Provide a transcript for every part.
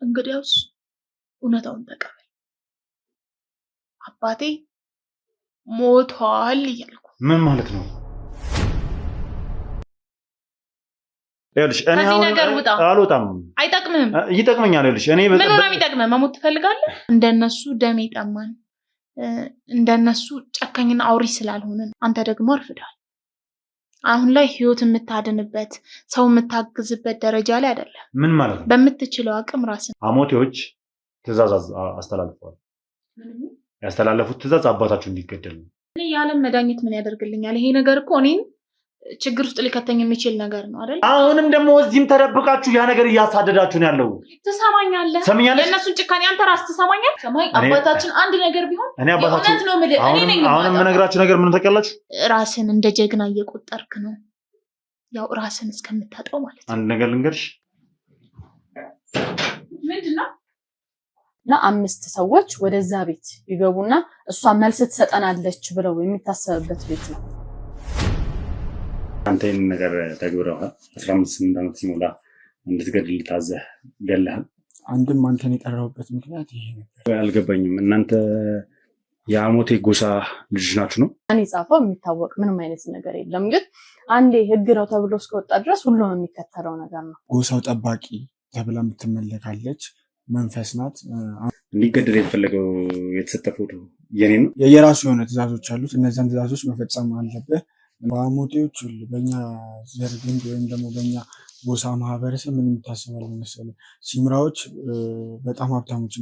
እንግዲያውስ እውነታውን ተቀበል። አባቴ ሞቷል እያልኩ። ምን ማለት ነው? ይኸውልሽ እኔ አልወጣም። አይጠቅምህም። ይጠቅመኛል። ይኸውልሽ እኔ ምን ነው የሚጠቅመህ? መሞት ትፈልጋለህ? እንደነሱ ደም ይጠማን እንደነሱ ጨካኝና አውሪ ስላልሆነ አንተ ደግሞ አርፍዳል። አሁን ላይ ህይወት የምታድንበት ሰው የምታግዝበት ደረጃ ላይ አይደለም። ምን ማለት ነው? በምትችለው አቅም ራስን አሞቴዎች ትእዛዝ አስተላልፈዋል። ያስተላለፉት ትእዛዝ አባታችሁ እንዲገደል ነው። እኔ የዓለም መድኃኒት ምን ያደርግልኛል? ይሄ ነገር እኮ እኔን ችግር ውስጥ ሊከተኝ የሚችል ነገር ነው አይደል? አሁንም ደግሞ እዚህም ተደብቃችሁ ያ ነገር እያሳደዳችሁ ነው ያለው። ትሰማኛለህ? የእነሱን ጭካኔ አንተ ራስህ ትሰማኛለህ? ሰማይ አባታችን አንድ ነገር ቢሆን እውነት ነው የምልህ። እኔ ነኝ አሁንም የምነግራችሁ ነገር ምን ታውቃላችሁ? ራስን እንደ ጀግና እየቆጠርክ ነው። ያው ራስን እስከምታጣው ማለት ነው። አንድ ነገር ልንገርሽ። ምንድነው? እና 5 ሰዎች ወደዛ ቤት ይገቡና እሷ መልስ ትሰጠናለች ብለው የሚታሰብበት ቤት ነው። አንተ ይህን ነገር ተግብረዋል። 18 ዓመት ሲሞላ እንድትገድል ታዘህ ገለሃል። አንድም አንተን የጠራሁበት ምክንያት ይሄ ነበር። አልገባኝም። እናንተ የአሞቴ ጎሳ ልጆች ናችሁ ነው? እኔ ጻፈው የሚታወቅ ምንም አይነት ነገር የለም። ግን አንዴ ህግ ነው ተብሎ እስከወጣ ድረስ ሁሉም የሚከተለው ነገር ነው። ጎሳው ጠባቂ ተብላ የምትመለካለች መንፈስ ናት። እንዲገደል የተፈለገው የተሰጠ ፎቶ የኔ ነው። የራሱ የሆነ ትእዛዞች አሉት። እነዚያን ትእዛዞች መፈጸም አለበት። በአሞቴዎች ሁሉ በእኛ ዘር ግንድ ወይም ደግሞ በእኛ ጎሳ ማህበረሰብ ምን የሚታሰባል መሰለህ? ሲምራዎች በጣም ሀብታሞች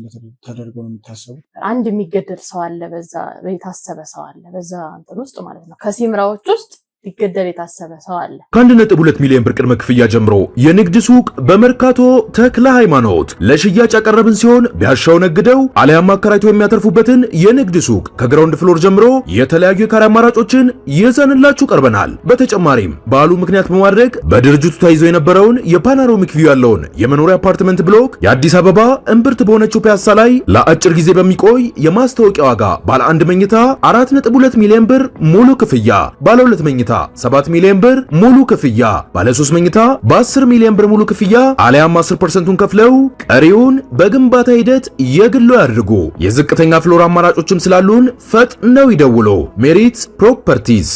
ተደርገው ነው የሚታሰቡ። አንድ የሚገደል ሰው አለ፣ በዛ የታሰበ ሰው አለ፣ በዛ እንትን ውስጥ ማለት ነው። ከሲምራዎች ውስጥ ሊገደል የታሰበ ሰው አለ። ከ1.2 ሚሊዮን ብር ቅድመ ክፍያ ጀምሮ የንግድ ሱቅ በመርካቶ ተክለ ሃይማኖት ለሽያጭ ያቀረብን ሲሆን ቢያሻው ነግደው አሊያም አከራይተው የሚያተርፉበትን የንግድ ሱቅ ከግራውንድ ፍሎር ጀምሮ የተለያዩ የካሬ አማራጮችን ይዘንላችሁ ቀርበናል። በተጨማሪም በዓሉ ምክንያት በማድረግ በድርጅቱ ተይዞ የነበረውን የፓኖራሚክ ቪው ያለውን የመኖሪያ አፓርትመንት ብሎክ የአዲስ አበባ እምብርት በሆነችው ፒያሳ ላይ ለአጭር ጊዜ በሚቆይ የማስታወቂያ ዋጋ ባለ 1 መኝታ 4.2 ሚሊዮን ብር ሙሉ ክፍያ፣ ባለ 2 መኝታ 7 ሚሊዮን ብር ሙሉ ክፍያ፣ ባለ 3 መኝታ በ10 ሚሊዮን ብር ሙሉ ክፍያ አሊያም 10%ን ከፍለው ቀሪውን በግንባታ ሂደት የግሎ ያድርጉ። የዝቅተኛ ፍሎር አማራጮችም ስላሉን ፈጥነው ይደውሉ። ሜሪት ፕሮፐርቲስ።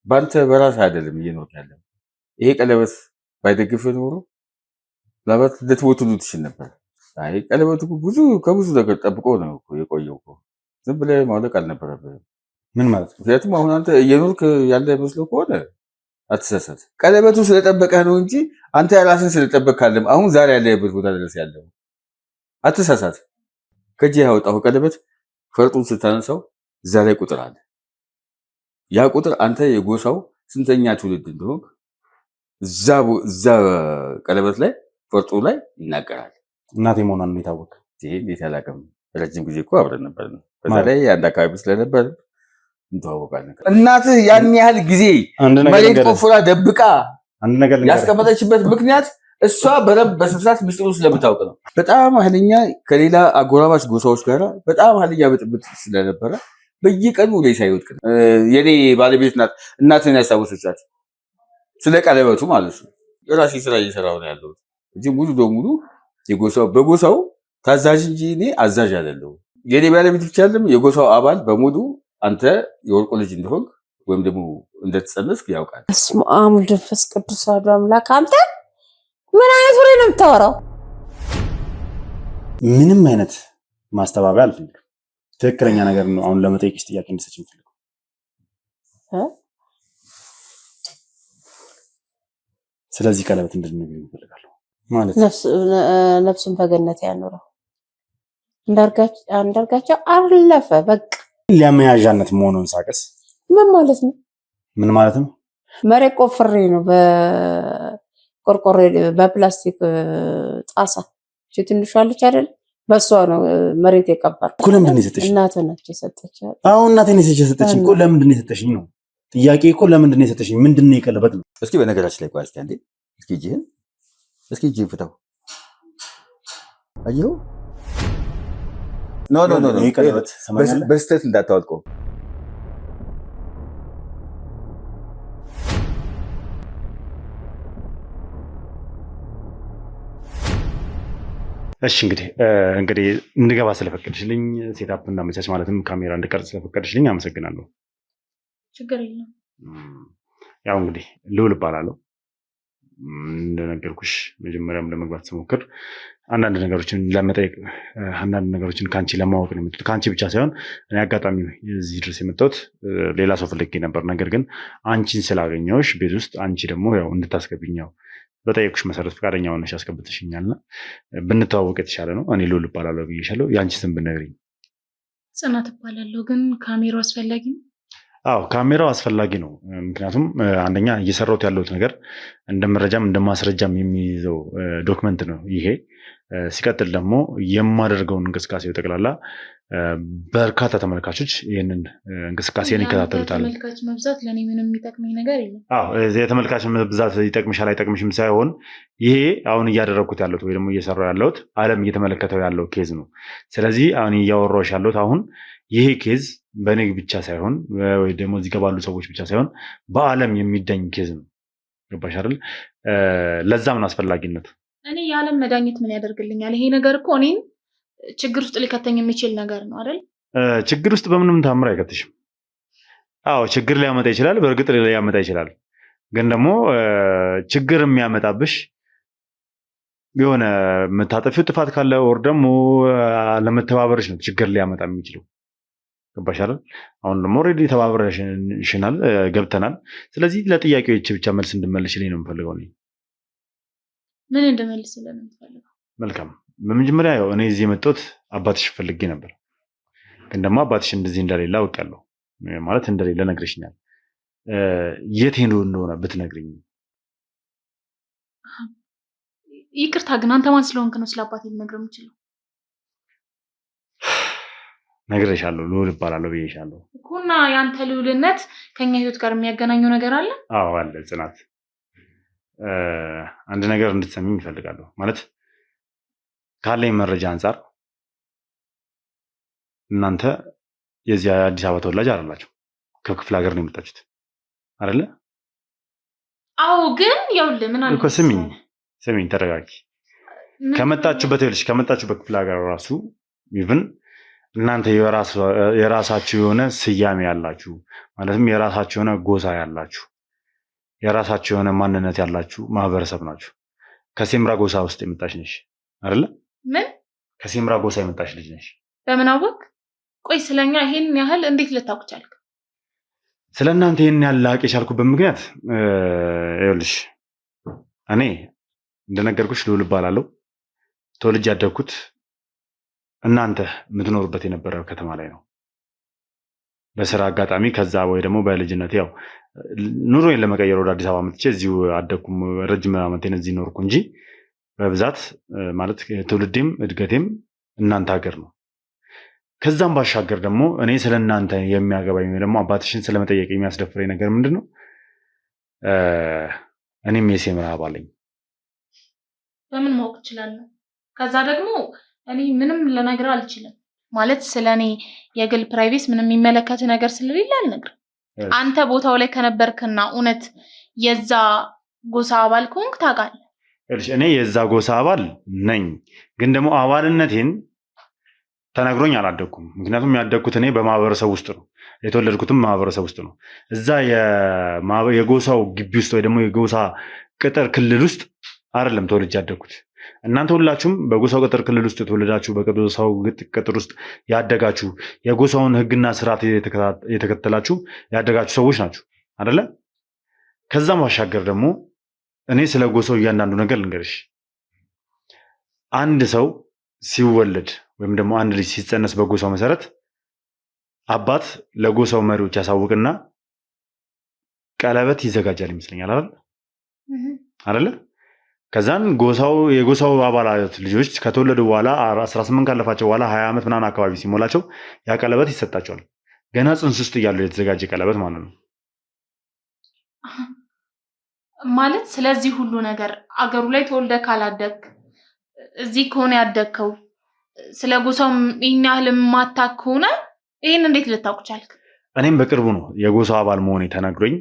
ባንተ በራስ አይደለም እየኖርክ ያለው። ይሄ ቀለበት ባይደግፍ ኖሮ ለባት ልትሞቱ ትችል ነበር። አይ ቀለበቱ ከብዙ ነገር ጠብቆ ነው የቆየው እኮ። ዝም ብለህ ማውለቅ አልነበረብህም። ምን ማለት ነው? ምክንያቱም አሁን አንተ እየኖርክ ያለ መስሎ ከሆነ አትሰሰት። ቀለበቱ ስለጠበቀህ ነው እንጂ አንተ ራስን ስለጠበቅህ አይደለም አሁን ዛሬ ያለህበት ቦታ ድረስ ያለው። አትሰሳት። ከእጅህ ያወጣው ቀለበት ፈርጡን ስታነሳው እዛ ላይ ቁጥር አለ። ያ ቁጥር አንተ የጎሳው ስንተኛ ትውልድ እንደሆንክ እዛ ቀለበት ላይ ፈርጡ ላይ ይናገራል። እናቴ መሆኗን ነው የታወቀ። ይሄ እንዴት ያላቀም ረጅም ጊዜ እኮ አብረን ነበር። በዛ ላይ አንድ አካባቢ ስለነበር እንተዋወቃለን። እናትህ ያን ያህል ጊዜ መሬት ቆፍራ ደብቃ ያስቀመጠችበት ምክንያት እሷ በስብሳት ምስጢሩ ስለምታውቅ ነው። በጣም ኃይለኛ ከሌላ አጎራባች ጎሳዎች ጋር በጣም ኃይለኛ ብጥብጥ ስለነበረ በየቀኑ ሬሳ ይወድቅ ነው። የኔ ባለቤት ናት እናትን ያስታወሰቻት ስለ ቀለበቱ ማለት ነው። የራሴ ስራ እየሰራሁ ነው ያለሁት እንጂ ሙሉ በሙሉ በጎሳው ታዛዥ እንጂ እኔ አዛዥ አይደለሁም። የኔ ባለቤት ብቻ አይደለም የጎሳው አባል በሙሉ አንተ የወርቁ ልጅ እንደሆንክ ወይም ደግሞ እንደተጸነስክ ያውቃል። በስመ አብ ወወልድ ወመንፈስ ቅዱስ አሐዱ አምላክ። አንተ ምን አይነት ወሬ ነው የምታወራው? ምንም አይነት ማስተባበያ አልፈልግም። ትክክለኛ ነገር ነው አሁን ለመጠየቅሽ ጥያቄ እንድትሰጪኝ ፈልገው። ስለዚህ ቀለበት እንድንነግርኝ እፈልጋለሁ ማለት ነፍሱን በገነት ያኖረው አንዳርጋቸው አለፈ በቃ። ለመያዣነት መሆኑን ሳቀስ ምን ማለት ነው? ምን ማለት ነው? መሬት ቆፍሬ ነው በቆርቆሮ በፕላስቲክ ጣሳ ትንሿ አለች አይደል? በሷ ነው መሬት የቀበርኩት እኮ። ለምንድን ነው የሰጠሽኝ? እናትህ ነች የሰጠችኝ። አዎ እናቴ ነች የሰጠችኝ እኮ። ለምንድን ነው የሰጠሽኝ ነው ጥያቄ እኮ። ለምንድን ነው የሰጠሽኝ? ምንድን ነው የቀለበት ነው? እስኪ በነገራችን ላይ ቆይ እስኪ አንዴ እስኪ እጅህን ፍታው። አየሁ ኖ በስተት እንዳታወልቀው። እሺ እንግዲህ እንድገባ ስለፈቀድሽልኝ ሴታፕ እንዳመቻች ማለትም ካሜራ እንድቀርጽ ስለፈቀድሽልኝ አመሰግናለሁ። ችግር የለም። ያው እንግዲህ ልዑል እባላለሁ። እንደነገርኩሽ መጀመሪያም ለመግባት ስሞክር አንዳንድ ነገሮችን ለመጠየቅ አንዳንድ ነገሮችን ከአንቺ ለማወቅ ነው የመጣሁት። ከአንቺ ብቻ ሳይሆን እኔ አጋጣሚ እዚህ ድረስ የመጣሁት ሌላ ሰው ፈልጌ ነበር። ነገር ግን አንቺን ስላገኘሁሽ ቤት ውስጥ አንቺ ደግሞ ያው እንድታስገብኛው በጠየቁሽ መሰረት ፈቃደኛ ሆነሽ ያስገብተሽኛልና ብንተዋወቅ የተሻለ ነው። እኔ ልዑል እባላለሁ ብዬሻለሁ። የአንቺ ስም ብትነግሪኝ? ጽናት እባላለሁ። ግን ካሜራው አስፈላጊ ነው? አዎ ካሜራው አስፈላጊ ነው። ምክንያቱም አንደኛ እየሰራሁት ያለሁት ነገር እንደ መረጃም እንደ ማስረጃም የሚይዘው ዶክመንት ነው ይሄ። ሲቀጥል ደግሞ የማደርገውን እንቅስቃሴ ጠቅላላ በርካታ ተመልካቾች ይህንን እንቅስቃሴን ይከታተሉታል። ተመልካች መብዛት ለእኔ ምንም የሚጠቅመኝ ነገር የለም። የተመልካች መብዛት ይጠቅምሻል አይጠቅምሽም ሳይሆን ይሄ አሁን እያደረግኩት ያለሁት ወይ ደግሞ እየሰራሁ ያለሁት ዓለም እየተመለከተው ያለው ኬዝ ነው። ስለዚህ አሁን እያወራሁሽ ያለሁት አሁን ይሄ ኬዝ በእኔ ብቻ ሳይሆን ወይ ደግሞ እዚህ ጋር ባሉ ሰዎች ብቻ ሳይሆን በዓለም የሚዳኝ ኬዝ ነው። ገባሽ አይደል? ለዛም ነው አስፈላጊነቱ። እኔ የዓለም መዳኘት ምን ያደርግልኛል? ይሄ ነገር እኮ እኔን ችግር ውስጥ ሊከተኝ የሚችል ነገር ነው አይደል? ችግር ውስጥ በምንም ታምር አይከትሽም። አዎ ችግር ሊያመጣ ይችላል፣ በእርግጥ ሊያመጣ ይችላል። ግን ደግሞ ችግር የሚያመጣብሽ የሆነ የምታጠፊው ጥፋት ካለ ወር ደግሞ ለመተባበርሽ ነው ችግር ሊያመጣ የሚችለው። ገባሽ አይደል? አሁን ደግሞ ኦልሬዲ ተባብረሽናል፣ ገብተናል። ስለዚህ ለጥያቄዎች ብቻ መልስ እንድመልሽልኝ ነው የምፈልገው። ምን እንድመልስልህ ነው የምትፈልገው? መልካም። በመጀመሪያ ያው እኔ እዚህ የመጣሁት አባትሽ ፈልጌ ነበር፣ ግን ደግሞ አባትሽ እንደዚህ እንደሌለ አውቃለሁ። ማለት እንደሌለ ነግረሽኛል። የት ሄዶ እንደሆነ ብትነግሪኝ። ይቅርታ ግን አንተ ማን ስለሆንክ ነው ስለ አባቴ ልነግርህ የምችለው? ነግሬሻለሁ፣ ልዑል እባላለሁ ብዬሻለሁ እኮና የአንተ ልዑልነት ከኛ ህይወት ጋር የሚያገናኘው ነገር አለ? አዎ አለ። ጽናት፣ አንድ ነገር እንድትሰሚኝ እፈልጋለሁ። ማለት ካለኝ መረጃ አንጻር እናንተ የዚህ አዲስ አበባ ተወላጅ አይደላችሁ፣ ከክፍለ ሀገር ነው የመጣችሁት አይደለ? አዎ። ግን ይኸውልህ ምን አለ እኮ ስሚኝ፣ ተረጋጊ። ከመጣችሁበት ክፍለ ሀገር ራሱ ኢቭን እናንተ የራሳችሁ የሆነ ስያሜ ያላችሁ፣ ማለትም የራሳችሁ የሆነ ጎሳ ያላችሁ፣ የራሳችሁ የሆነ ማንነት ያላችሁ ማህበረሰብ ናችሁ። ከሴምራ ጎሳ ውስጥ የመጣች ነሽ አይደለ? ምን? ከሴምራ ጎሳ የመጣች ልጅ ነሽ። በምን አወቅ? ቆይ ስለኛ ይሄን ያህል እንዴት ልታውቅ ቻልክ? ስለ እናንተ ይሄን ያህል ላውቅ የቻልኩበት ምክንያት ይኸውልሽ፣ እኔ እንደነገርኩሽ ልዑል እባላለሁ። ተወልጄ ያደግኩት እናንተ የምትኖሩበት የነበረ ከተማ ላይ ነው። በስራ አጋጣሚ ከዛ ወይ ደግሞ በልጅነት ያው ኑሮዬን ለመቀየር ወደ አዲስ አበባ መጥቼ እዚሁ አደግኩም። ረጅም ዓመቴን እዚህ ኖርኩ እንጂ በብዛት ማለት ትውልዴም እድገቴም እናንተ ሀገር ነው። ከዛም ባሻገር ደግሞ እኔ ስለ እናንተ የሚያገባኝ ወይ ደግሞ አባትሽን ስለመጠየቅ የሚያስደፍረኝ ነገር ምንድን ነው? እኔም የሴምራ አባል ነኝ። በምን ማወቅ እችላለሁ? ከዛ ደግሞ እኔ ምንም ልነግርህ አልችልም። ማለት ስለ እኔ የግል ፕራይቬሲ ምንም የሚመለከት ነገር ስለሌለ አልነግርም። አንተ ቦታው ላይ ከነበርክና እውነት የዛ ጎሳ አባል ከሆንክ ታውቃለህ። እኔ የዛ ጎሳ አባል ነኝ፣ ግን ደግሞ አባልነቴን ተነግሮኝ አላደኩም። ምክንያቱም ያደግኩት እኔ በማህበረሰብ ውስጥ ነው፣ የተወለድኩትም ማህበረሰብ ውስጥ ነው። እዛ የጎሳው ግቢ ውስጥ ወይ ደግሞ የጎሳ ቅጥር ክልል ውስጥ አይደለም ተወልጄ ያደግኩት። እናንተ ሁላችሁም በጎሳው ቅጥር ክልል ውስጥ የተወለዳችሁ፣ በጎሳው ቅጥር ውስጥ ያደጋችሁ፣ የጎሳውን ሕግና ስርዓት የተከተላችሁ ያደጋችሁ ሰዎች ናችሁ አይደለ? ከዛም ባሻገር ደግሞ እኔ ስለ ጎሳው እያንዳንዱ ነገር ልንገርሽ። አንድ ሰው ሲወለድ ወይም ደግሞ አንድ ልጅ ሲጸነስ በጎሳው መሰረት አባት ለጎሳው መሪዎች ያሳውቅና ቀለበት ይዘጋጃል ይመስለኛል አይደለ? ከዛን የጎሳው አባላት ልጆች ከተወለዱ በኋላ 18 ካለፋቸው በኋላ 20 ዓመት ምናምን አካባቢ ሲሞላቸው ያ ቀለበት ይሰጣቸዋል። ገና ጽንስ ውስጥ እያሉ የተዘጋጀ ቀለበት ማለት ነው። ማለት ስለዚህ ሁሉ ነገር አገሩ ላይ ተወልደ ካላደግ እዚህ ከሆነ ያደግከው ስለ ጎሳው ይህን ያህል የማታውቅ ከሆነ ይህን እንዴት ልታውቅ ቻልክ? እኔም በቅርቡ ነው የጎሳው አባል መሆኔ ተነግሮኝ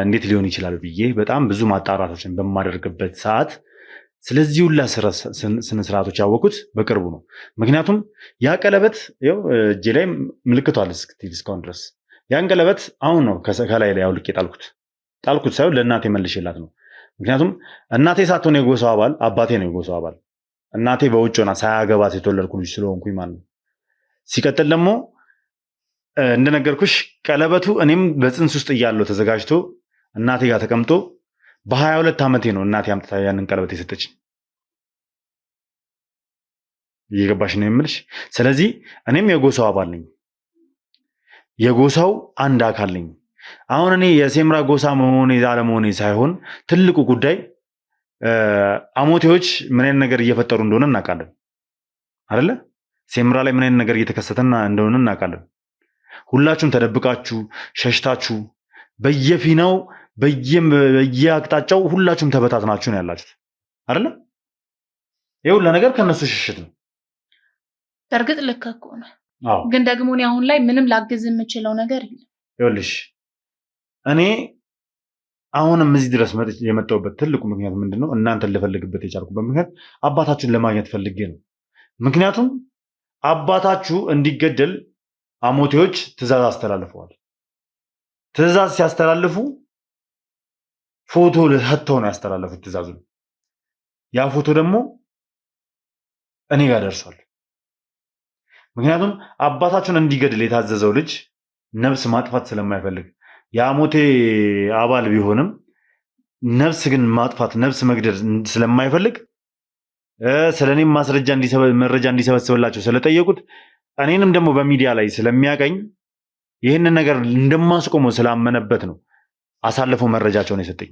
እንዴት ሊሆን ይችላል ብዬ በጣም ብዙ ማጣራቶችን በማደርግበት ሰዓት ስለዚህ ሁላ ስነ ስርዓቶች ያወቁት በቅርቡ ነው። ምክንያቱም ያ ቀለበት ይኸው እጄ ላይ ምልክቱ አለ እስካሁን ድረስ። ያን ቀለበት አሁን ነው ከላይ ላይ አውልቄ ጣልኩት ሳይሆን ለእናቴ መልሼላት ነው። ምክንያቱም እናቴ ሳትሆን የጎሳው አባል አባቴ ነው የጎሳው አባል። እናቴ በውጭ ሆና ሳያገባት የተወለድኩ ልጅ ስለሆንኩኝ ማለት ነው። ሲቀጥል ደግሞ እንደነገርኩሽ ቀለበቱ እኔም በፅንስ ውስጥ እያለሁ ተዘጋጅቶ እናቴ ጋር ተቀምጦ በ22 ዓመቴ ነው እናቴ አምጥታ ያንን ቀለበት የሰጠችኝ። እየገባሽ ነው የምልሽ? ስለዚህ እኔም የጎሳው አባል ነኝ፣ የጎሳው አንድ አካል ነኝ። አሁን እኔ የሴምራ ጎሳ መሆኔ አለመሆኔ ሳይሆን ትልቁ ጉዳይ አሞቴዎች ምን አይነት ነገር እየፈጠሩ እንደሆነ እናውቃለን አይደለ? ሴምራ ላይ ምን አይነት ነገር እየተከሰተና እንደሆነ እናውቃለን። ሁላችሁም ተደብቃችሁ ሸሽታችሁ በየፊናው በየአቅጣጫው ሁላችሁም ተበታትናችሁ ነው ያላችሁት አይደለ? ይኸው ለነገር ከነሱ ሽሽት ነው። በእርግጥ ልክ እኮ ነው፣ ግን ደግሞ እኔ አሁን ላይ ምንም ላግዝ የምችለው ነገር የለም። ይኸውልሽ እኔ አሁንም እዚህ ድረስ የመጣሁበት ትልቁ ምክንያት ምንድነው? እናንተን ልፈልግበት የቻልኩበት ምክንያት አባታችሁን ለማግኘት ፈልጌ ነው። ምክንያቱም አባታችሁ እንዲገደል አሞቴዎች ትዕዛዝ አስተላልፈዋል። ትዕዛዝ ሲያስተላልፉ ፎቶ ለህተው ነው ያስተላለፉት ትዕዛዙን። ያ ፎቶ ደግሞ እኔ ጋር ደርሷል። ምክንያቱም አባታችሁን እንዲገድል የታዘዘው ልጅ ነፍስ ማጥፋት ስለማይፈልግ የአሞቴ አባል ቢሆንም ነፍስ ግን ማጥፋት ነፍስ መግደል ስለማይፈልግ ስለኔም መረጃ እንዲሰበስብላቸው ስለጠየቁት እኔንም ደግሞ በሚዲያ ላይ ስለሚያቀኝ ይህንን ነገር እንደማስቆመው ስላመነበት ነው አሳልፈው መረጃቸውን የሰጠኝ።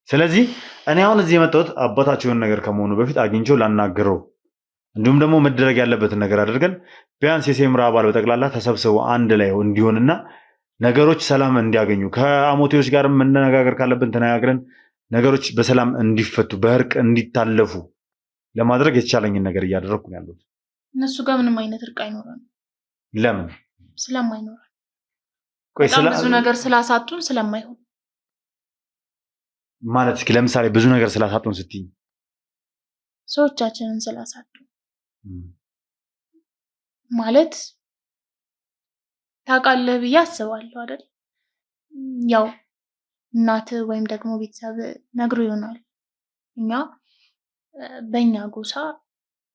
ስለዚህ እኔ አሁን እዚህ የመጣሁት አባታቸውን ነገር ከመሆኑ በፊት አግኝቼው ላናገረው፣ እንዲሁም ደግሞ መደረግ ያለበትን ነገር አድርገን ቢያንስ የሴምራ አባል በጠቅላላ ተሰብስበው አንድ ላይ እንዲሆንና ነገሮች ሰላም እንዲያገኙ ከአሞቴዎች ጋር መነጋገር ካለብን ተነጋግረን ነገሮች በሰላም እንዲፈቱ በእርቅ እንዲታለፉ ለማድረግ የተቻለኝን ነገር እያደረግኩ ነው ያለሁት። እነሱ ጋር ምንም አይነት እርቅ አይኖረንም። ለምን? ስለማይኖረን። በጣም ብዙ ነገር ስላሳጡን ስለማይሆን ማለት። እስኪ ለምሳሌ ብዙ ነገር ስላሳጡን ስትይ? ሰዎቻችንን ስላሳጡን ማለት ታውቃለህ ብዬ አስባለሁ አይደል? ያው እናት ወይም ደግሞ ቤተሰብ ነግሮ ይሆናል እኛ በእኛ ጎሳ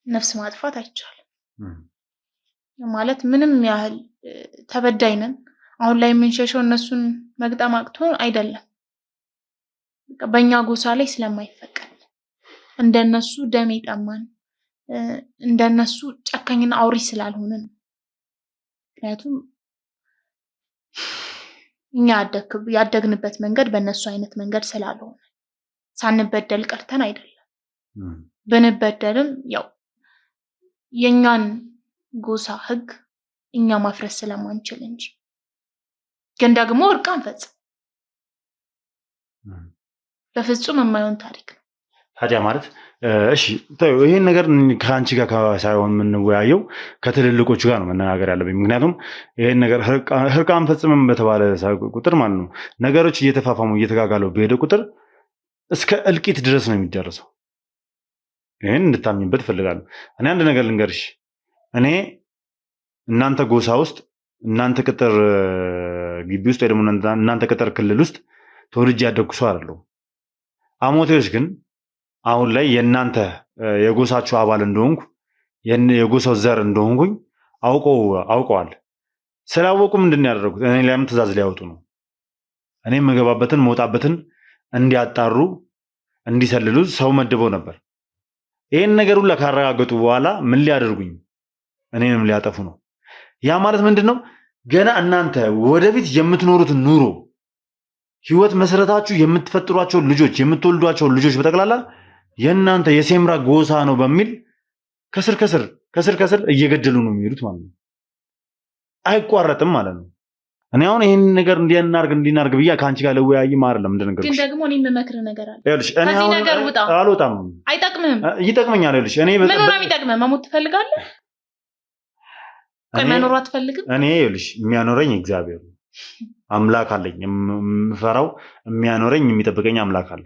ነፍስ ማጥፋት አይቻልም ማለት ምንም ያህል ተበዳይ ነን። አሁን ላይ የምንሸሸው እነሱን መግጠም አቅቶን አይደለም፣ በእኛ ጎሳ ላይ ስለማይፈቀድ እንደነሱ ደም የጠማን እንደነሱ ጨካኝና አውሪ ስላልሆንን። ምክንያቱም እኛ ያደግንበት መንገድ በእነሱ አይነት መንገድ ስላልሆነ ሳንበደል ቀርተን አይደለም። ብንበደልም ያው የኛን ጎሳ ሕግ እኛ ማፍረስ ስለማንችል እንጂ። ግን ደግሞ እርቅ አንፈጽም፣ በፍጹም የማይሆን ታሪክ ነው። ታዲያ ማለት እሺ ይሄን ነገር ከአንቺ ጋር ሳይሆን የምንወያየው ከትልልቆቹ ጋር ነው መነጋገር ያለብኝ። ምክንያቱም ይሄን ነገር እርቅ አንፈጽምም በተባለ ቁጥር ማለት ነው ነገሮች እየተፋፋሙ እየተጋጋለው በሄደ ቁጥር እስከ እልቂት ድረስ ነው የሚደርሰው። ይሄን እንድታምኝበት እፈልጋለሁ። እኔ አንድ ነገር ልንገርሽ፣ እኔ እናንተ ጎሳ ውስጥ እናንተ ቅጥር ግቢ ውስጥ ወይ ደግሞ እናንተ ቅጥር ክልል ውስጥ ተወልጄ ያደግኩ ሰው አይደለሁም። አሞቴዎች ግን አሁን ላይ የእናንተ የጎሳችሁ አባል እንደሆንኩ የጎሳው ዘር እንደሆንኩኝ አውቀዋል። ስላወቁ ምንድን ያደረጉት? እኔ ላይም ትዕዛዝ ሊያወጡ ነው። እኔ የምገባበትን መውጣበትን እንዲያጣሩ እንዲሰልሉ ሰው መድበው ነበር። ይህን ነገር ሁላ ካረጋገጡ በኋላ ምን ሊያደርጉኝ? እኔንም ሊያጠፉ ነው። ያ ማለት ምንድን ነው? ገና እናንተ ወደፊት የምትኖሩትን ኑሮ ህይወት መሰረታችሁ የምትፈጥሯቸው ልጆች የምትወልዷቸው ልጆች በጠቅላላ የእናንተ የሴምራ ጎሳ ነው በሚል ከስር ከስር እየገደሉ ነው የሚሄዱት ማለት ነው። አይቋረጥም ማለት ነው። እኔ አሁን ይሄን ነገር እንዲናርግ ብዬ ከአንቺ ጋር ለወያይም አይደለም እንደነገርኩሽ። ግን ደግሞ እኔ የምመክር ነገር አለ። ይኸውልሽ እኔ አሁን ነገር ውጣ። አልወጣም። አይጠቅምህም። ይጠቅመኛል። ይኸውልሽ እኔ ምን ነው የሚጠቅምህ? መሞት ትፈልጋለህ? ቆይ መኖር አትፈልግም? እኔ ይኸውልሽ የሚያኖረኝ እግዚአብሔር ነው። አምላክ አለኝ። የምፈራው የሚያኖረኝ የሚጠብቀኝ አምላክ አለ።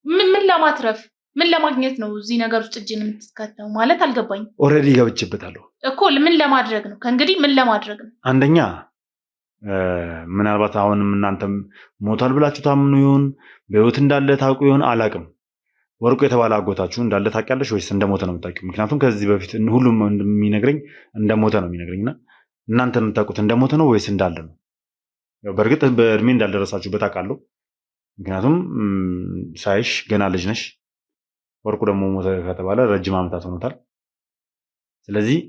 ምን ለማትረፍ ምን ለማግኘት ነው እዚህ ነገር ውስጥ እጅን የምትከተው ማለት አልገባኝም። ኦልሬዲ ገብቼበታለሁ እኮ ምን ለማድረግ ነው? ከእንግዲህ ምን ለማድረግ ነው? አንደኛ ምናልባት አሁንም እናንተም ሞቷል ብላችሁ ታምኑ ይሆን በህይወት እንዳለ ታውቁ ይሆን አላቅም። ወርቁ የተባለ አጎታችሁ እንዳለ ታውቂያለሽ ወይስ እንደሞተ ነው የምታውቂው? ምክንያቱም ከዚህ በፊት ሁሉም እንደሚነግረኝ እንደሞተ ነው የሚነግረኝና እናንተ የምታውቁት እንደሞተ ነው ወይስ እንዳለ ነው? በእርግጥ በእድሜ እንዳልደረሳችሁበት አውቃለሁ። ምክንያቱም ሳይሽ ገና ልጅ ነሽ። ወርቁ ደግሞ ሞተ ከተባለ ረጅም ዓመታት ሆኖታል። ስለዚህ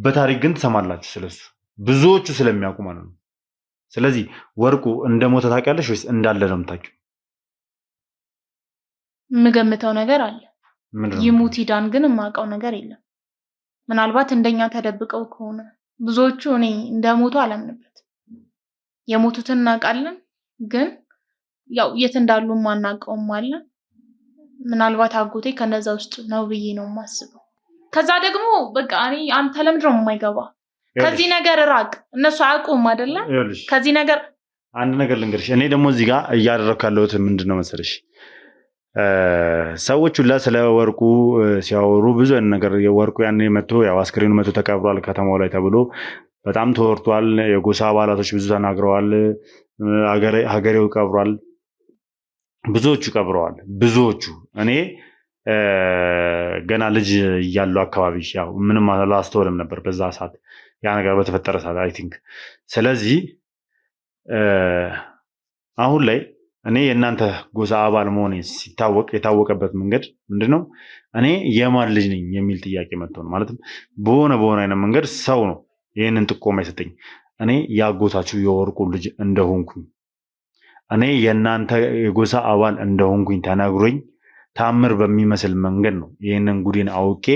በታሪክ ግን ትሰማላችሁ ስለሱ ብዙዎቹ ስለሚያውቁ ማለት ነው። ስለዚህ ወርቁ እንደሞተ ታውቂያለሽ ወይስ እንዳለ ነው የምታውቂው? የምገምተው ነገር አለ። ይሙት ይዳን ግን የማውቀው ነገር የለም። ምናልባት እንደኛ ተደብቀው ከሆነ ብዙዎቹ እኔ እንደሞቱ አላምንበት። የሞቱትን እናውቃለን፣ ግን ያው የት እንዳሉ ማናውቀውም አለ። ምናልባት አጎቴ ከነዛ ውስጥ ነው ብዬ ነው የማስበው። ከዛ ደግሞ በቃ እኔ አንተ ለምንድን ነው የማይገባ? ከዚህ ነገር ራቅ። እነሱ አያውቁም አይደለ? ከዚህ ነገር አንድ ነገር ልንገርሽ። እኔ ደግሞ እዚህ ጋር እያደረኩ ያለሁት ምንድን ነው መሰለሽ? ሰዎች ሁላ ስለ ወርቁ ሲያወሩ ብዙ ነገር ወርቁ ያኔ መጥቶ ያው አስክሬኑ መጥቶ ተቀብሯል ከተማው ላይ ተብሎ በጣም ተወርቷል። የጎሳ አባላቶች ብዙ ተናግረዋል። ሀገሬው ቀብሯል። ብዙዎቹ ቀብረዋል። ብዙዎቹ እኔ ገና ልጅ እያለሁ አካባቢ ያው ምንም አላስተውልም ነበር በዛ ሰዓት ያ ነገር በተፈጠረ ሰዓት አይ ቲንክ። ስለዚህ አሁን ላይ እኔ የእናንተ ጎሳ አባል መሆኔ ሲታወቅ የታወቀበት መንገድ ምንድነው? እኔ የማን ልጅ ነኝ የሚል ጥያቄ መጥቶ ነው። ማለትም በሆነ አይነት መንገድ ሰው ነው ይህንን ጥቆማ የሰጠኝ። እኔ ያጎታችሁ የወርቁ ልጅ እንደሆንኩኝ እኔ የእናንተ የጎሳ አባል እንደሆንኩኝ ተነግሮኝ ታምር በሚመስል መንገድ ነው ይህንን ጉዴን አውቄ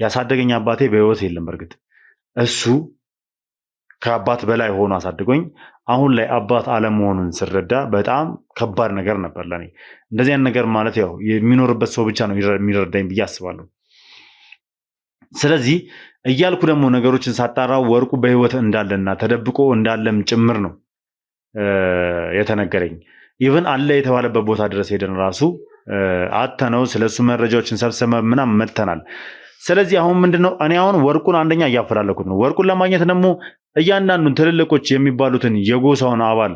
ያሳደገኝ። አባቴ በህይወት የለም። በእርግጥ እሱ ከአባት በላይ ሆኖ አሳድጎኝ አሁን ላይ አባት አለመሆኑን ስረዳ በጣም ከባድ ነገር ነበር ለኔ። እንደዚህ አይነት ነገር ማለት ያው የሚኖርበት ሰው ብቻ ነው የሚረዳኝ ብዬ አስባለሁ። ስለዚህ እያልኩ ደግሞ ነገሮችን ሳጣራ ወርቁ በህይወት እንዳለና ተደብቆ እንዳለም ጭምር ነው የተነገረኝ። ኢቭን አለ የተባለበት ቦታ ድረስ ሄደን ራሱ አተነው ስለሱ መረጃዎችን ሰብስበን ምናምን መተናል። ስለዚህ አሁን ምንድነው እኔ አሁን ወርቁን አንደኛ እያፈላለኩት ነው። ወርቁን ለማግኘት ደግሞ እያንዳንዱን ትልልቆች የሚባሉትን የጎሳውን አባል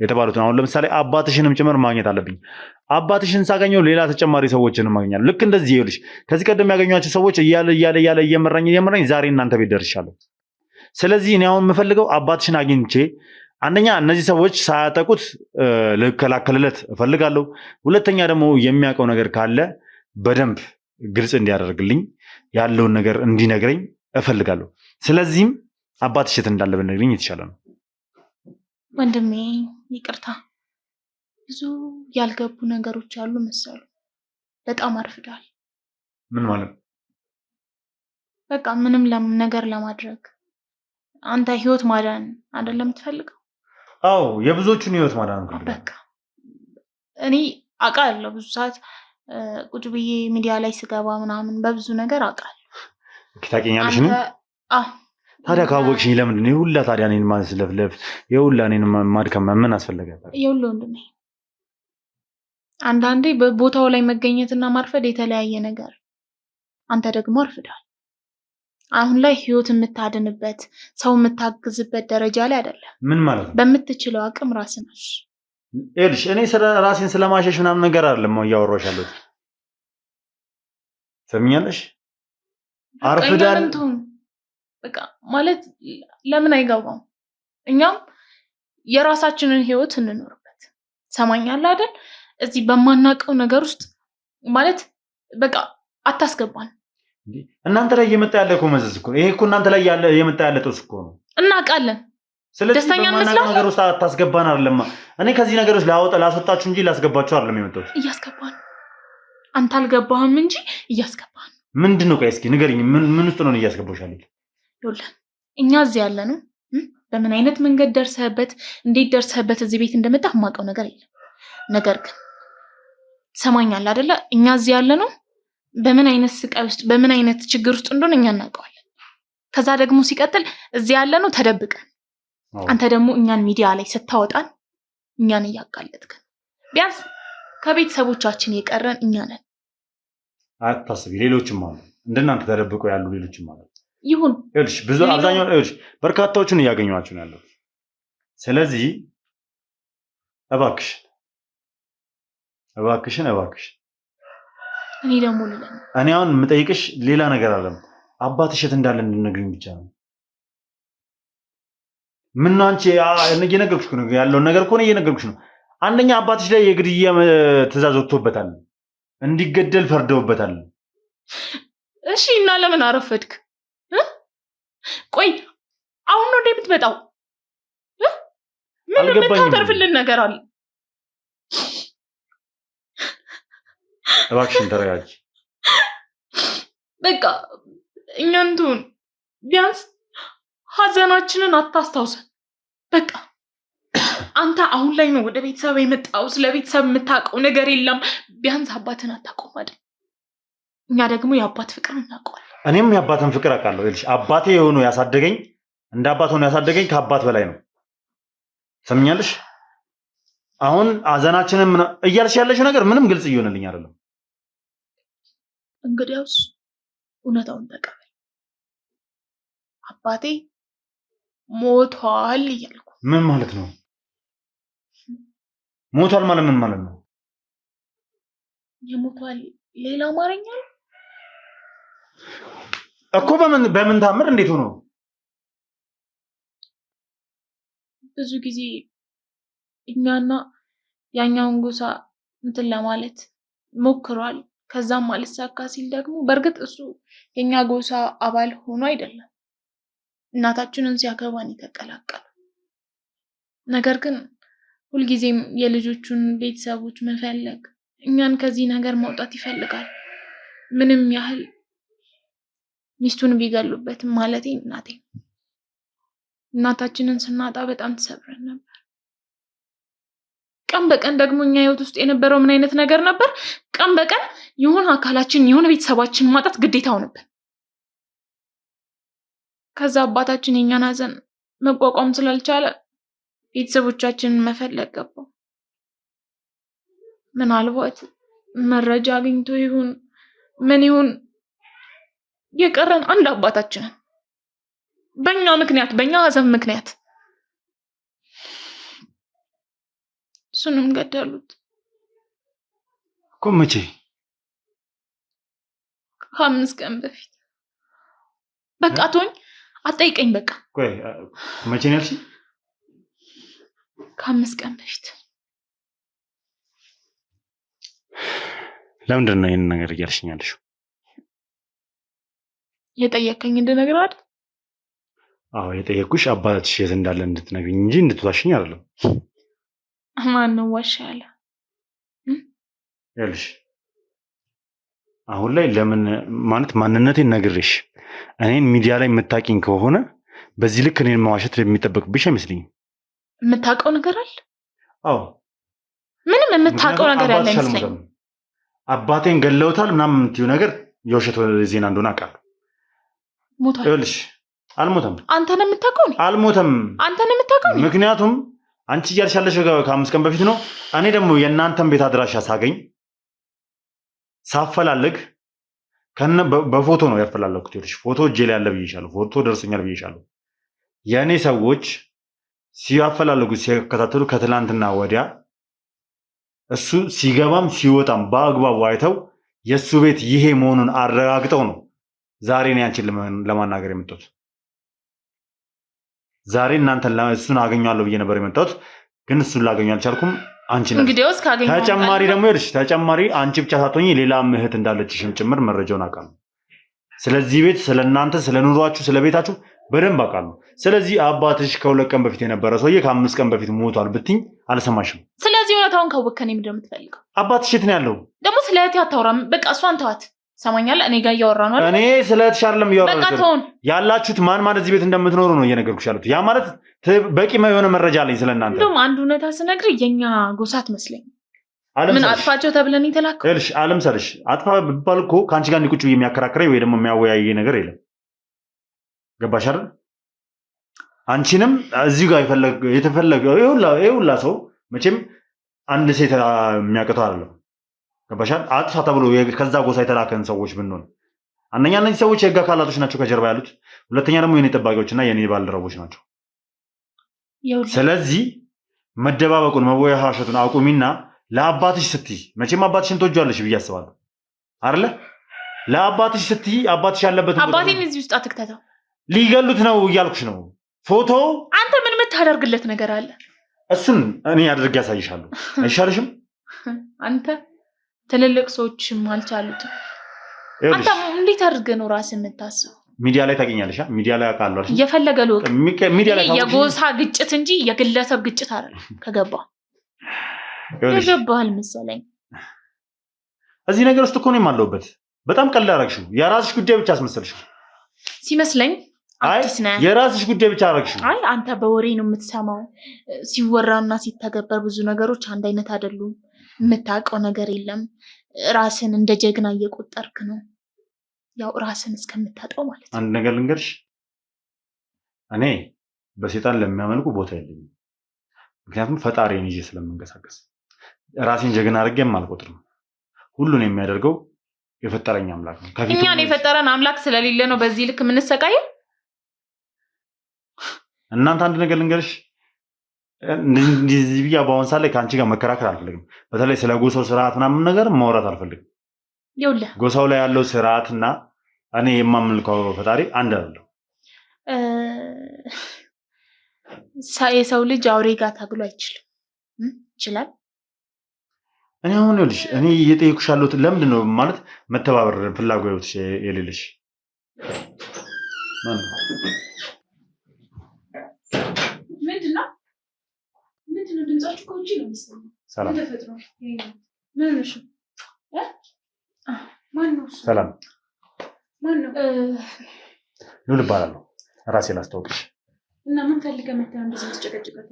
የተባሉትን አሁን ለምሳሌ አባትሽንም ጭምር ማግኘት አለብኝ። አባትሽን ሳገኘው ሌላ ተጨማሪ ሰዎችን ማግኛለሁ። ልክ እንደዚህ ይኸውልሽ ከዚህ ቀደም ያገኟቸው ሰዎች እያለ እየመራኝ ዛሬ እናንተ ቤት ደርሻለሁ። ስለዚህ እኔ አሁን የምፈልገው አባትሽን አግኝቼ አንደኛ እነዚህ ሰዎች ሳያጠቁት ልከላከልለት እፈልጋለሁ። ሁለተኛ ደግሞ የሚያውቀው ነገር ካለ በደንብ ግልጽ እንዲያደርግልኝ ያለውን ነገር እንዲነግረኝ እፈልጋለሁ። ስለዚህም አባትሽ የት እንዳለ ብትነግሪኝ የተሻለ ነው። ወንድሜ ይቅርታ፣ ብዙ ያልገቡ ነገሮች አሉ መሰሉ። በጣም አርፍዳል። ምን ማለት ነው? በቃ ምንም ነገር ለማድረግ አንተ ህይወት ማዳን አይደለም ትፈልገው? አዎ የብዙዎቹን ህይወት ማዳን ነው። በቃ እኔ አውቃለሁ ብዙ ሰዓት ቁጭ ብዬ ሚዲያ ላይ ስገባ ምናምን በብዙ ነገር አውቃለሁ። ታውቂኛለሽ ነው? ታዲያ ካወቅሽኝ ለምንድን ነው የሁላ ታዲያ እኔን ማስለፍለፍ የሁላ እኔን ማድከም ምን አስፈለገ? ይኸውልህ ወንድሜ አንዳንዴ በቦታው ላይ መገኘትና ማርፈድ የተለያየ ነገር። አንተ ደግሞ አርፍዳል። አሁን ላይ ህይወት የምታድንበት ሰው የምታግዝበት ደረጃ ላይ አይደለም። ምን ማለት ነው? በምትችለው አቅም ራስን ነሽ። ይኸውልሽ እኔ ራሴን ስለማሸሽ ምናምን ነገር አይደለም እያወራሁሽ ያለሁት። ሰምኛለሽ? አርፍዳል በቃ ማለት ለምን አይገባም? እኛም የራሳችንን ህይወት እንኖርበት። ሰማኛለህ አይደል? እዚህ በማናውቀው ነገር ውስጥ ማለት በቃ አታስገባን። እናንተ ላይ እየመጣ ያለ እኮ መዘዝ እኮ ይሄ እኮ እናንተ ላይ እየመጣ ያለ ጦስ እኮ ነው። እናውቃለን። ስለዚህ በማናውቀው ነገር ውስጥ አታስገባን አይደለም። እኔ ከዚህ ነገር ውስጥ ላስወጣችሁ እንጂ ላስገባችሁ አይደለም የመጣሁት። እያስገባን አንተ አልገባህም እንጂ እያስገባን። ምንድን ነው? ቆይ እስኪ ንገሪኝ። ምን ውስጥ ነው እያስገባሁሽ ያለሁት? ይኸውልህ እኛ እዚህ ያለ ነው በምን አይነት መንገድ ደርሰህበት እንዴት ደርሰህበት እዚህ ቤት እንደመጣህ የማውቀው ነገር የለም። ነገር ግን ትሰማኛለህ አይደለ? እኛ እዚህ ያለ ነው በምን አይነት ስቃይ ውስጥ በምን አይነት ችግር ውስጥ እንደሆነ እኛ እናውቀዋለን። ከዛ ደግሞ ሲቀጥል እዚህ ያለ ነው ተደብቀን፣ አንተ ደግሞ እኛን ሚዲያ ላይ ስታወጣን እኛን እያጋለጥከን። ቢያንስ ከቤተሰቦቻችን የቀረን እኛ ነን። አታስቢ፣ ሌሎችም አሉ እንደናንተ ተደብቀው ያሉ ሌሎችም አሉ። ይሁን እልሽ ብዙ አብዛኛው እልሽ በርካታዎችን እያገኘኋቸው ነው ያለው። ስለዚህ እባክሽን እኔ ደግሞ እኔ አሁን የምጠይቅሽ ሌላ ነገር አለም አባትሽ የት እንዳለ እንድትነግሪኝ ብቻ ነው። ምን ነው አንቺ እየነገርኩሽ ነው ያለውን ነገር እኮ ነው እየነገርኩሽ ነው። አንደኛ አባትሽ ላይ የግድያ ትዕዛዝ ወጥቶበታል፣ እንዲገደል ፈርደውበታል። እሺ እና ለምን አረፈድክ? ቆይ አሁን ነው እንደምትመጣው? ምን የምታተርፍልን ነገር አለ? እባክሽን ተረጋጊ። በቃ እኛንቱን ቢያንስ ሀዘናችንን አታስታውሰን። በቃ አንተ አሁን ላይ ነው ወደ ቤተሰብ የመጣው። ስለ ቤተሰብ የምታውቀው ነገር የለም። ቢያንስ አባትን አታውቀውም አይደል? እኛ ደግሞ የአባት ፍቅር እናውቀዋለን። እኔም የአባትን ፍቅር አውቃለሁ። ይልሽ አባቴ የሆነ ያሳደገኝ እንደ አባት ሆኖ ያሳደገኝ ከአባት በላይ ነው። ሰምኛለሽ? አሁን ሀዘናችንን እያልሽ ያለሽ ነገር ምንም ግልጽ እየሆነልኝ አይደለም። እንግዲያውስ እውነታውን ተቀበል። አባቴ ሞቷል እያልኩ። ምን ማለት ነው? ሞቷል ማለት ምን ማለት ነው? የሞቷል ሌላ አማርኛ እኮ በምን ታምር እንዴት ሆኖ? ብዙ ጊዜ እኛና ያኛውን ጎሳ እንትን ለማለት ሞክሯል። ከዛም አልሳካ ሲል ደግሞ በእርግጥ እሱ የኛ ጎሳ አባል ሆኖ አይደለም እናታችንን ሲያገባን የተቀላቀለ። ነገር ግን ሁልጊዜም የልጆቹን ቤተሰቦች መፈለግ፣ እኛን ከዚህ ነገር ማውጣት ይፈልጋል። ምንም ያህል ሚስቱን ቢገሉበትም ማለቴ እናታችንን ስናጣ በጣም ተሰብረን ነበር። ቀን በቀን ደግሞ እኛ ህይወት ውስጥ የነበረው ምን አይነት ነገር ነበር? ቀን በቀን የሆነ አካላችን የሆነ ቤተሰባችን ማጣት ግዴታ ሆነብን። ከዛ አባታችን የኛን ሀዘን መቋቋም ስላልቻለ ቤተሰቦቻችንን መፈለግ ገባው። ምናልባት መረጃ አግኝቶ ይሁን ምን ይሁን የቀረን አንድ አባታችንን በእኛ ምክንያት በእኛ ሀዘን ምክንያት እሱንም ገደሉት እኮ። መቼ? ከ5 ቀን በፊት። በቃ ቶኝ አትጠይቀኝ። በቃ ቆይ መቼ ነው ያልሽኝ? ከ5 ቀን በፊት። ለምንድን ነው ይሄንን ነገር እያልሽኝ ያለሽው? የጠየቀኝ እንደነገር አይደል? አዎ የጠየኩሽ አባትሽ የት እንዳለ እንድትነግሪኝ እንጂ እንድትዋሽኝ አይደለም። ማን ነው ዋሽ ያለ? ያልሽ አሁን ላይ ለምን ማለት ማንነቴን ነግሬሽ እኔን ሚዲያ ላይ የምታውቂኝ ከሆነ በዚህ ልክ እኔን መዋሸት የሚጠበቅብሽ አይመስልኝም። የምታውቀው ነገር አለ? አዎ ምንም የምታውቀው ነገር ያለ አይመስለኝም። አባቴን ገለውታል ምናምን የምትይው ነገር የውሸት ዜና እንደሆነ አውቃለሁ። ሞቷል። ይኸውልሽ አልሞተም። አንተ ነው የምታውቀው? አልሞተም። አንተ ነው የምታውቀው? ምክንያቱም አንቺ እያልሽ ያለሽው ከ5 ቀን በፊት ነው። እኔ ደግሞ የእናንተን ቤት አድራሻ ሳገኝ ሳፈላልግ በፎቶ ነው ያፈላለኩት። ይኸውልሽ ፎቶ እጄ ላይ ያለ ብዬሻለሁ። ፎቶ ደርሶኛል ብዬሻለሁ። የእኔ ሰዎች ሲያፈላልጉ ሲከታተሉ ከትላንትና ወዲያ እሱ ሲገባም ሲወጣም በአግባቡ አይተው የእሱ ቤት ይሄ መሆኑን አረጋግጠው ነው ዛሬ እኔ አንቺን ለማናገር የመጣሁት። ዛሬ እናንተን እሱን አገኘዋለሁ ብዬ ነበር የመጣሁት፣ ግን እሱን ላገኘው አልቻልኩም። አንቺ ነሽ እንግዲያውስ ካገኘው ተጨማሪ ደግሞ ይልሽ ተጨማሪ አንቺ ብቻ ሳትሆኚ ሌላም እህት እንዳለችሽም ጭምር መረጃውን አውቃለሁ። ስለዚህ ቤት ስለእናንተ ስለኑሯችሁ ስለቤታችሁ በደንብ አውቃለሁ። ስለዚህ አባትሽ ከ2 ቀን በፊት የነበረ ሰውዬ ከ5 ቀን በፊት ሞቷል ብትኝ አልሰማሽም። ስለዚህ እውነታውን ካወቅከኝ ምንድን ነው የምትፈልገው? አባትሽ የት ነው ያለው? ደግሞ ስለ እህቴ አታውራም። በቃ እሷን ተዋት። ሰማኛል። እኔ ጋር እያወራ ነው አይደል? እኔ ስለ እህትሽ አይደለም እያወራሁ በቃ ተውን። ያላችሁት ማን እዚህ ቤት እንደምትኖሩ ነው እየነገርኩሽ ያሉት። ያ ማለት በቂ የሆነ መረጃ አለኝ ስለእናንተ። እንደውም አንድ እውነታ ስነግርህ የኛ ጎሳ አትመስለኝም። ምን አጥፋቸው ተብለን የተላከው? እልሽ አለም ሰርሽ አጥፋ ብባል እኮ ከአንቺ ጋር እንዲቁጭ የሚያከራክረኝ ወይ ደግሞ የሚያወያይ ነገር የለም። ገባሽ አይደል? አንቺንም እዚህ ጋር የተፈለገ ይሁላ ሰው መቼም አንድ ሴት የሚያቀተው አይደለም። ገባሻል? አጥፋ ተብሎ ከዛ ጎሳ የተላከን ሰዎች ብንሆን አንደኛ እነዚህ ሰዎች የህግ አካላቶች ናቸው ከጀርባ ያሉት፣ ሁለተኛ ደግሞ የኔ ጠባቂዎችና የኔ ባልደረቦች ናቸው። ስለዚህ መደባበቁን መወያየቱን አቁሚና ለአባትሽ ስትይ መቼም አባትሽን ትወጂዋለሽ ብዬ አስባለሁ አይደለ? ለአባትሽ ስትይ አባትሽ ያለበት አባቴን እዚህ ውስጥ አትክተተው። ሊገሉት ነው እያልኩሽ ነው። ፎቶ አንተ ምን የምታደርግለት ነገር አለ? እሱን እኔ አድርጌ ያሳይሻለሁ። አይሻልሽም? አንተ ትልልቅ ሰዎችም አልቻሉትም። አንተ እንዴት አድርገህ ነው ራስህ የምታስበው? ሚዲያ ላይ ታገኛለሽ። ሚዲያ ላይ አውቃለሁ። እየፈለገ ነው ሚዲያ ላይ የጎሳ ግጭት እንጂ የግለሰብ ግጭት አይደለም። ከገባ የገባህል መሰለኝ። እዚህ ነገር ውስጥ እኮ ነው የማለውበት። በጣም ቀላል አደረግሽው። የራስሽ ጉዳይ ብቻ አስመሰልሽው ሲመስለኝ። አዲስ ነህ። የራስሽ ጉዳይ ብቻ አደረግሽው። አይ አንተ በወሬ ነው የምትሰማው። ሲወራና ሲተገበር ብዙ ነገሮች አንድ አይነት አይደሉም። የምታውቀው ነገር የለም። ራስን እንደ ጀግና እየቆጠርክ ነው። ያው ራስን እስከምታጣው ማለት ነው። አንድ ነገር ልንገርሽ፣ እኔ በሴጣን ለሚያመልኩ ቦታ የለኝም። ምክንያቱም ፈጣሪን ይዤ ስለምንቀሳቀስ ራሴን ጀግና አድርጌም አልቆጥርም። ሁሉን የሚያደርገው የፈጠረኝ አምላክ ነው። እኛን የፈጠረን አምላክ ስለሌለ ነው በዚህ ልክ የምንሰቃየው። እናንተ አንድ ነገር ልንገርሽ፣ እንደዚህ ብዬ በአሁን ሰዓት ላይ ከአንቺ ጋር መከራከር አልፈልግም። በተለይ ስለ ጎሳው ስርዓት ምናምን ነገር ማውራት አልፈልግም። ይኸውልህ ጎሳው ላይ ያለው ስርዓትና እኔ የማመልከው ፈጣሪ አንድ አይደለም። የሰው ልጅ አውሬ ጋር ታግሎ አይችልም። ይችላል። እኔ አሁን ይኸውልሽ፣ እኔ እየጠየኩሽ ያለሁት ለምንድን ነው ማለት መተባበር ፍላጎት የሌለሽ ማን ነው? ምንድነው ድምጻችሁ ከውጪ ነው የሚሰማው? ሰላም ተፈጥሮ ምን ነሽ? ማን ነው? ሰላም ማን ነው? ሉል እባላለሁ። ራሴን አስተዋውቅሽ እና ምን ፈልገህ መተህ እንደዚህ ተጨቀጨቀት?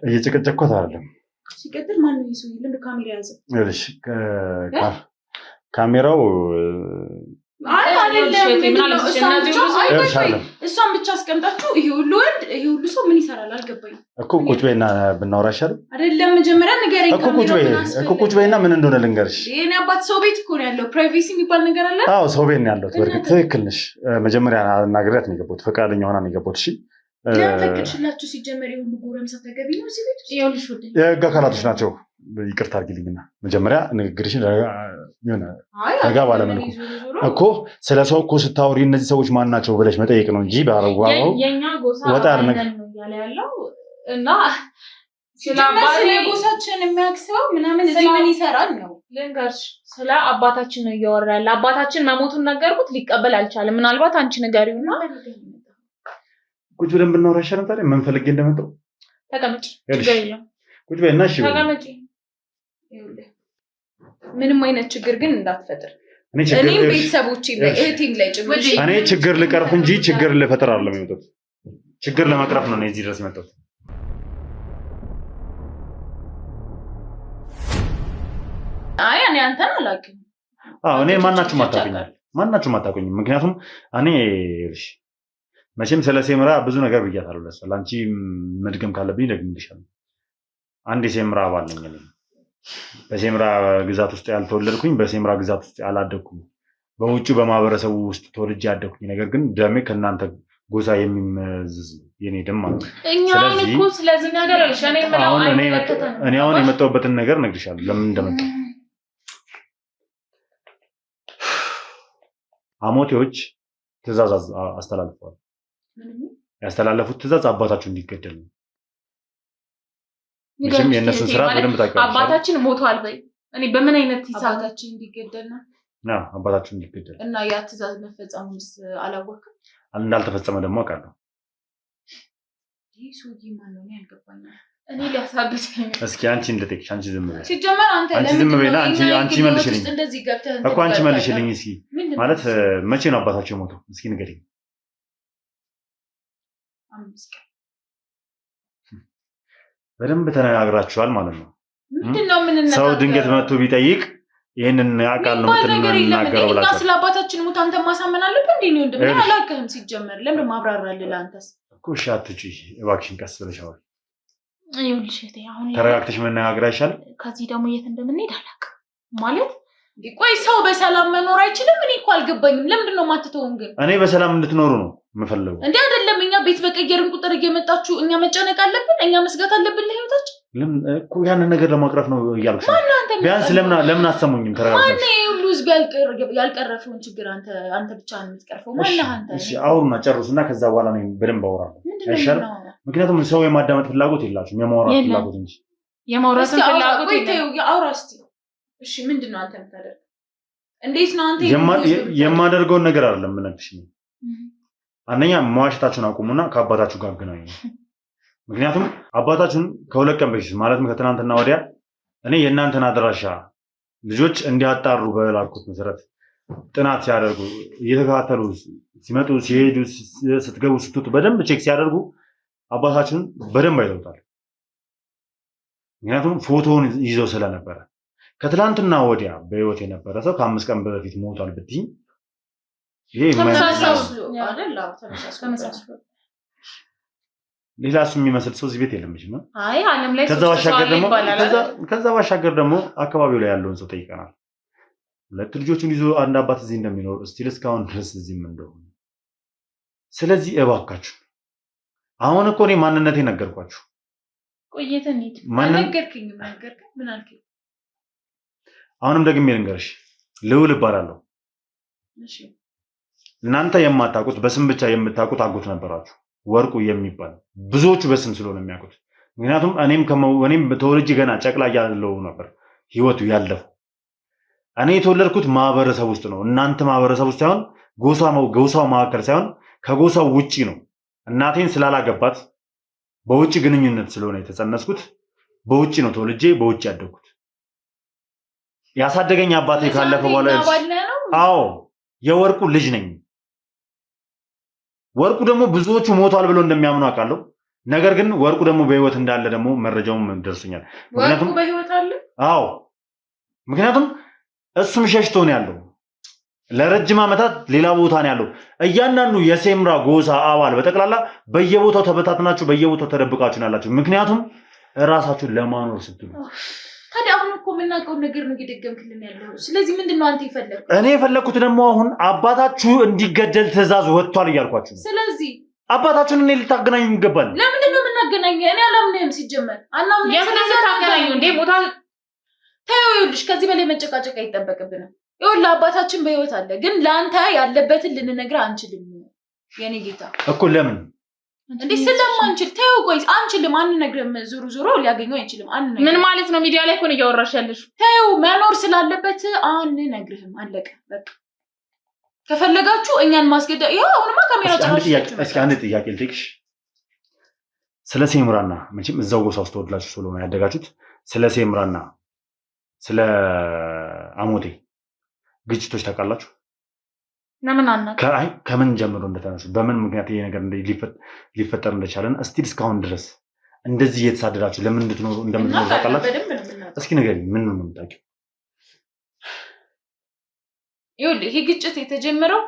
እየጨቀጨቅኳት አይደለም። ሲቀጥል ማን ነው ይሰው ይልም ካሜራ ያዘ? እሺ ካሜራው እሷን ብቻ አስቀምጣችሁ ይሄ ሁሉ ወንድ ይሄ ሁሉ ሰው ምን ይሰራል? አልገባኝም እኮ። ቁጭ በይና ብናወራ አይሻልም? አይደለም መጀመሪያ ንገረኝ እኮ። ቁጭ በይና ምን እንደሆነ ልንገርሽ። የኔ አባት ሰው ቤት እኮ ነው ያለው። ፕራይቬሲ የሚባል ነገር አለ። አዎ ሰው ቤት ነው ያለው። በእርግጥ ትክክል ነሽ። መጀመሪያ አናግሪያት ነው የገባሁት። ፈቃደኛ ሆና ነው የገባሁት። እሺ ለፈቀድሽላችሁ ሲጀመር የሁሉ ጎረምሳ ተገቢ ነው እዚህ ቤት ውስጥ? ይኸውልሽ ወደ የህግ አካላቶች ናቸው። ይቅርታ አድርጊልኝና መጀመሪያ ንግግርሽን ረጋ ባለመልኩ እኮ ስለ ሰው እኮ ስታወሪ እነዚህ ሰዎች ማን ናቸው ብለሽ መጠየቅ ነው እንጂ ባረጓው የኛ ጎሳ ነው ያለ ያለው እና ስለ ጎሳችን የሚያክሰው ምናምን እዚህ ምን ይሰራል ነው ልንገርሽ። ስለ አባታችን ነው እያወራ ያለ። አባታችን መሞቱን ነገርኩት፣ ሊቀበል አልቻለም። ምናልባት አንቺ ንገሪውና ቁጭ ብለን ብናወራ ይሻላል። ታዲያ ምን ፈልጌ እንደመጣው ተቀመጭ። ችግር የለም ቁጭ በይና እሺ ተቀመጪ። ይኸውልህ ምንም አይነት ችግር ግን እንዳትፈጥር። እኔም ቤተሰቦቼ ላይ እህቴም ላይ ጭምር እኔ ችግር ልቀርፍ እንጂ ችግር ልፈጥር አይደለም የመጣሁት። ችግር ለመቅረፍ ነው እዚህ ድረስ የመጣሁት። አይ እኔ አንተን አላውቅም። አዎ እኔ ማናችሁም አታውቁኝም። ምክንያቱም እኔ መቼም ስለ ሴምራ ብዙ ነገር ብያታለሁ። ለሰላ አንቺ መድገም ካለብኝ ደግምልሻለሁ። አንድ የሴምራ አባል ነኝ እኔ። በሴምራ ግዛት ውስጥ ያልተወለድኩኝ፣ በሴምራ ግዛት ውስጥ ያላደግኩኝ፣ በውጭ በማህበረሰቡ ውስጥ ተወልጄ ያደግኩኝ፣ ነገር ግን ደሜ ከእናንተ ጎሳ የሚመዝዝ የኔ ደም ማለት ነው። ስለዚህ እኮ ስለዚህ ነገር እኔ አሁን የመጣሁበትን ነገር እነግርሻለሁ ለምን እንደመጣሁ። አሞቴዎች ትእዛዝ አስተላልፈዋል። ያስተላለፉት ትእዛዝ አባታችሁ እንዲገደል ነው። ምንም የነሱን ስራ በደንብ ታውቂዋለሽ። አባታችን ሞቷል በይ። እኔ በምን አይነት አባታችን እንዲገደል ነው? አባታችሁ እንዲገደል እና ያ ትእዛዝ መፈጸሙስ አላወቅም? እንዳልተፈጸመ ደግሞ አውቃለሁ። ይህ ሰውዬ ማን ነው? ያልገባኛል። እኔ ሊያሳብሰኝ እስኪ አንቺ እንደጠቅሽ አንቺ ዝም በይ። ሲጀመር አንቺ ዝም በይና አንቺ መልሽልኝ እኮ አንቺ መልሽልኝ እስኪ። ማለት መቼ ነው አባታችሁ የሞተው? እስኪ ንገሪኝ። በደንብ ተነጋግራችኋል ማለት ነው። ሰው ድንገት መጥቶ ቢጠይቅ ይሄንን አቃል ነው የምትናገረው ብላችሁ ስለ አባታችን ሞት አንተ ማሳመን አለብህ እንዴ? ነው እንደምን አላውቅህም። ሲጀመር ለምን ማብራራለህ? ለአንተስ እኮ እሺ አትጪ እባክሽን፣ ቀስ ብለሽ አውሪ። ይኸውልሽ እህቴ አሁን ተረጋግተሽ መነጋገር አይሻልም? ከዚህ ደግሞ የት እንደምንሄድ አላውቅም። ማለት ቆይ ሰው በሰላም መኖር አይችልም? እኔ እኮ አልገባኝም። ለምንድን ነው የማትተውን ግን? እኔ በሰላም እንድትኖሩ ነው የምፈልገው። እንዴ አይደለም፣ እኛ ቤት በቀየርን ቁጥር እየመጣችሁ እኛ መጨነቅ አለብን? እኛ መስጋት አለብን ለህይወታችን? ለምን እኮ ያንን ነገር ለማቅረፍ ነው እያልኩሽ። ቢያንስ ለምን አሰሙኝም? ተረጋግተሽ ማን ሁሉ ህዝብ ያልቀረፈውን ችግር አንተ ብቻ ነው የምትቀርፈው? ማን አንተ? እሺ አውሩና ጨርሱና ከዛ በኋላ ነው በደንብ አወራለሁ። አይሻልም? ምክንያቱም ሰው የማዳመጥ ፍላጎት የላችሁም፣ የማውራት ፍላጎት እንጂ የማውራት ፍላጎት የለም። አውራ እስቲ። እሺ ምንድነው አንተ የምታደርገው? እንዴት ነው አንተ የማደርገውን ነገር አይደለም የምነግርሽ። አንደኛ መዋሸታችሁን አቁሙና ከአባታችሁ ጋር አገናኙ። ምክንያቱም አባታችሁን ከሁለት ቀን በፊት ማለትም ከትናንትና ወዲያ እኔ የእናንተን አድራሻ ልጆች እንዲያጣሩ በላኩት መሰረት ጥናት ሲያደርጉ እየተከታተሉ ሲመጡ ሲሄዱ ስትገቡ ስትወጡ በደንብ ቼክ ሲያደርጉ አባታችሁን በደንብ አይተውታል። ምክንያቱም ፎቶውን ይዘው ስለነበረ ከትላንትና ወዲያ በህይወት የነበረ ሰው ከ5 ቀን በፊት ሞቷል ብትይ ይሄ ሌላ እሱ የሚመስል ሰው እዚህ ቤት የለም እንጂ ነው። አይ ዓለም ላይ ከዛ ባሻገር ደግሞ አካባቢው ላይ ያለውን ሰው ጠይቀናል። 2 ልጆችን ይዞ አንድ አባት እዚህ እንደሚኖር እስቲል እስካሁን ድረስ እዚህም እንደሆነ። ስለዚህ እባካችሁ አሁን እኮ እኔ ማንነቴ ነገርኳችሁ። ቆየተን ሄድ ነገርክኝ ምን አልከኝ? አሁንም ደግሜ ልንገርሽ ልውል እባላለሁ። እሺ እናንተ የማታውቁት በስም ብቻ የምታውቁት አጎት ነበራችሁ ወርቁ የሚባል ብዙዎቹ በስም ስለሆነ የሚያውቁት። ምክንያቱም እኔም ተወልጄ ገና ጨቅላ ያለው ነበር ህይወቱ ያለፈው። እኔ የተወለድኩት ማህበረሰብ ውስጥ ነው። እናንተ ማህበረሰብ ውስጥ ሳይሆን ጎሳው መካከል ሳይሆን ከጎሳው ውጪ ነው። እናቴን ስላላገባት በውጪ ግንኙነት ስለሆነ የተጸነስኩት በውጪ ነው ተወልጄ በውጪ ያደግኩት። ያሳደገኝ አባቴ ካለፈ በኋላ አዎ የወርቁ ልጅ ነኝ። ወርቁ ደግሞ ብዙዎቹ ሞቷል ብለው እንደሚያምኑ አውቃለሁ። ነገር ግን ወርቁ ደግሞ በህይወት እንዳለ ደግሞ መረጃውም ደርሶኛል። ወርቁ በህይወት አለ? አዎ ምክንያቱም እሱም ሸሽቶ ነው ያለው። ለረጅም ዓመታት ሌላ ቦታ ነው ያለው። እያንዳንዱ የሴምራ ጎሳ አባል በጠቅላላ በየቦታው ተበታትናችሁ በየቦታው ተደብቃችሁ ነው ያላችሁ። ምክንያቱም እራሳችሁን ለማኖር ስትሉ። ታዲያ አሁን እኮ የምናውቀውን ነገር ነው እየደገምክልን ያለው። ስለዚህ ምንድነው አንተ የፈለግኩት? እኔ የፈለግኩት ደግሞ አሁን አባታችሁ እንዲገደል ትዕዛዝ ወጥቷል እያልኳችሁ ነው። ስለዚህ አባታችሁን እኔ ልታገናኙ ይገባል። ለምንድን ነው የምናገናኘው? እኔ አላምንህም። ሲጀመር አናምንህም። ስለዚህ ታገናኙ እንዴ ቦታ ታዩልሽ። ከዚህ በላይ መጨቃጨቅ አይጠበቅብንም። ይኸውልህ አባታችን በህይወት አለ፣ ግን ለአንተ ያለበትን ልንነግርህ አንችልም። የኔ ጌታ እኮ ለምን እንዴ ስለማንችል ተይው። ቆይ አንችልም፣ አንነግርህም። ዙሩ ሊያገኘው አይችልም። አንነግርህም። ምን ማለት ነው? ሚዲያ ላይ እኮ ነው እያወራሽ ያለሽ። ተይው፣ መኖር ስላለበት አንነግርህም። አለቀ በቃ። ከፈለጋችሁ እኛን ማስገዳ ይሄው አሁንማ ካሜራ ጫናችሁ። እስኪ አንድ ጥያቄ ልጠይቅሽ። ስለ ሴምራና መቼም እዛው ጎሳ ውስጥ ተወልዳችሁ ስለሆነ ያደጋችሁት ስለ ሴምራና ስለ አሞቴ ግጭቶች ታውቃላችሁ? ለምን አናውቅ? ከምን ጀምሮ እንደተነሱ በምን ምክንያት ይሄ ነገር ሊፈጠር እንደቻለን እስቲል እስካሁን ድረስ እንደዚህ እየተሳደዳችሁ ለምን እንደምትኖሩ ታውቃላችሁ? እስኪ ንገሪኝ፣ ምን ነው የምታውቂው? ይኸውልህ ይሄ ግጭት የተጀመረው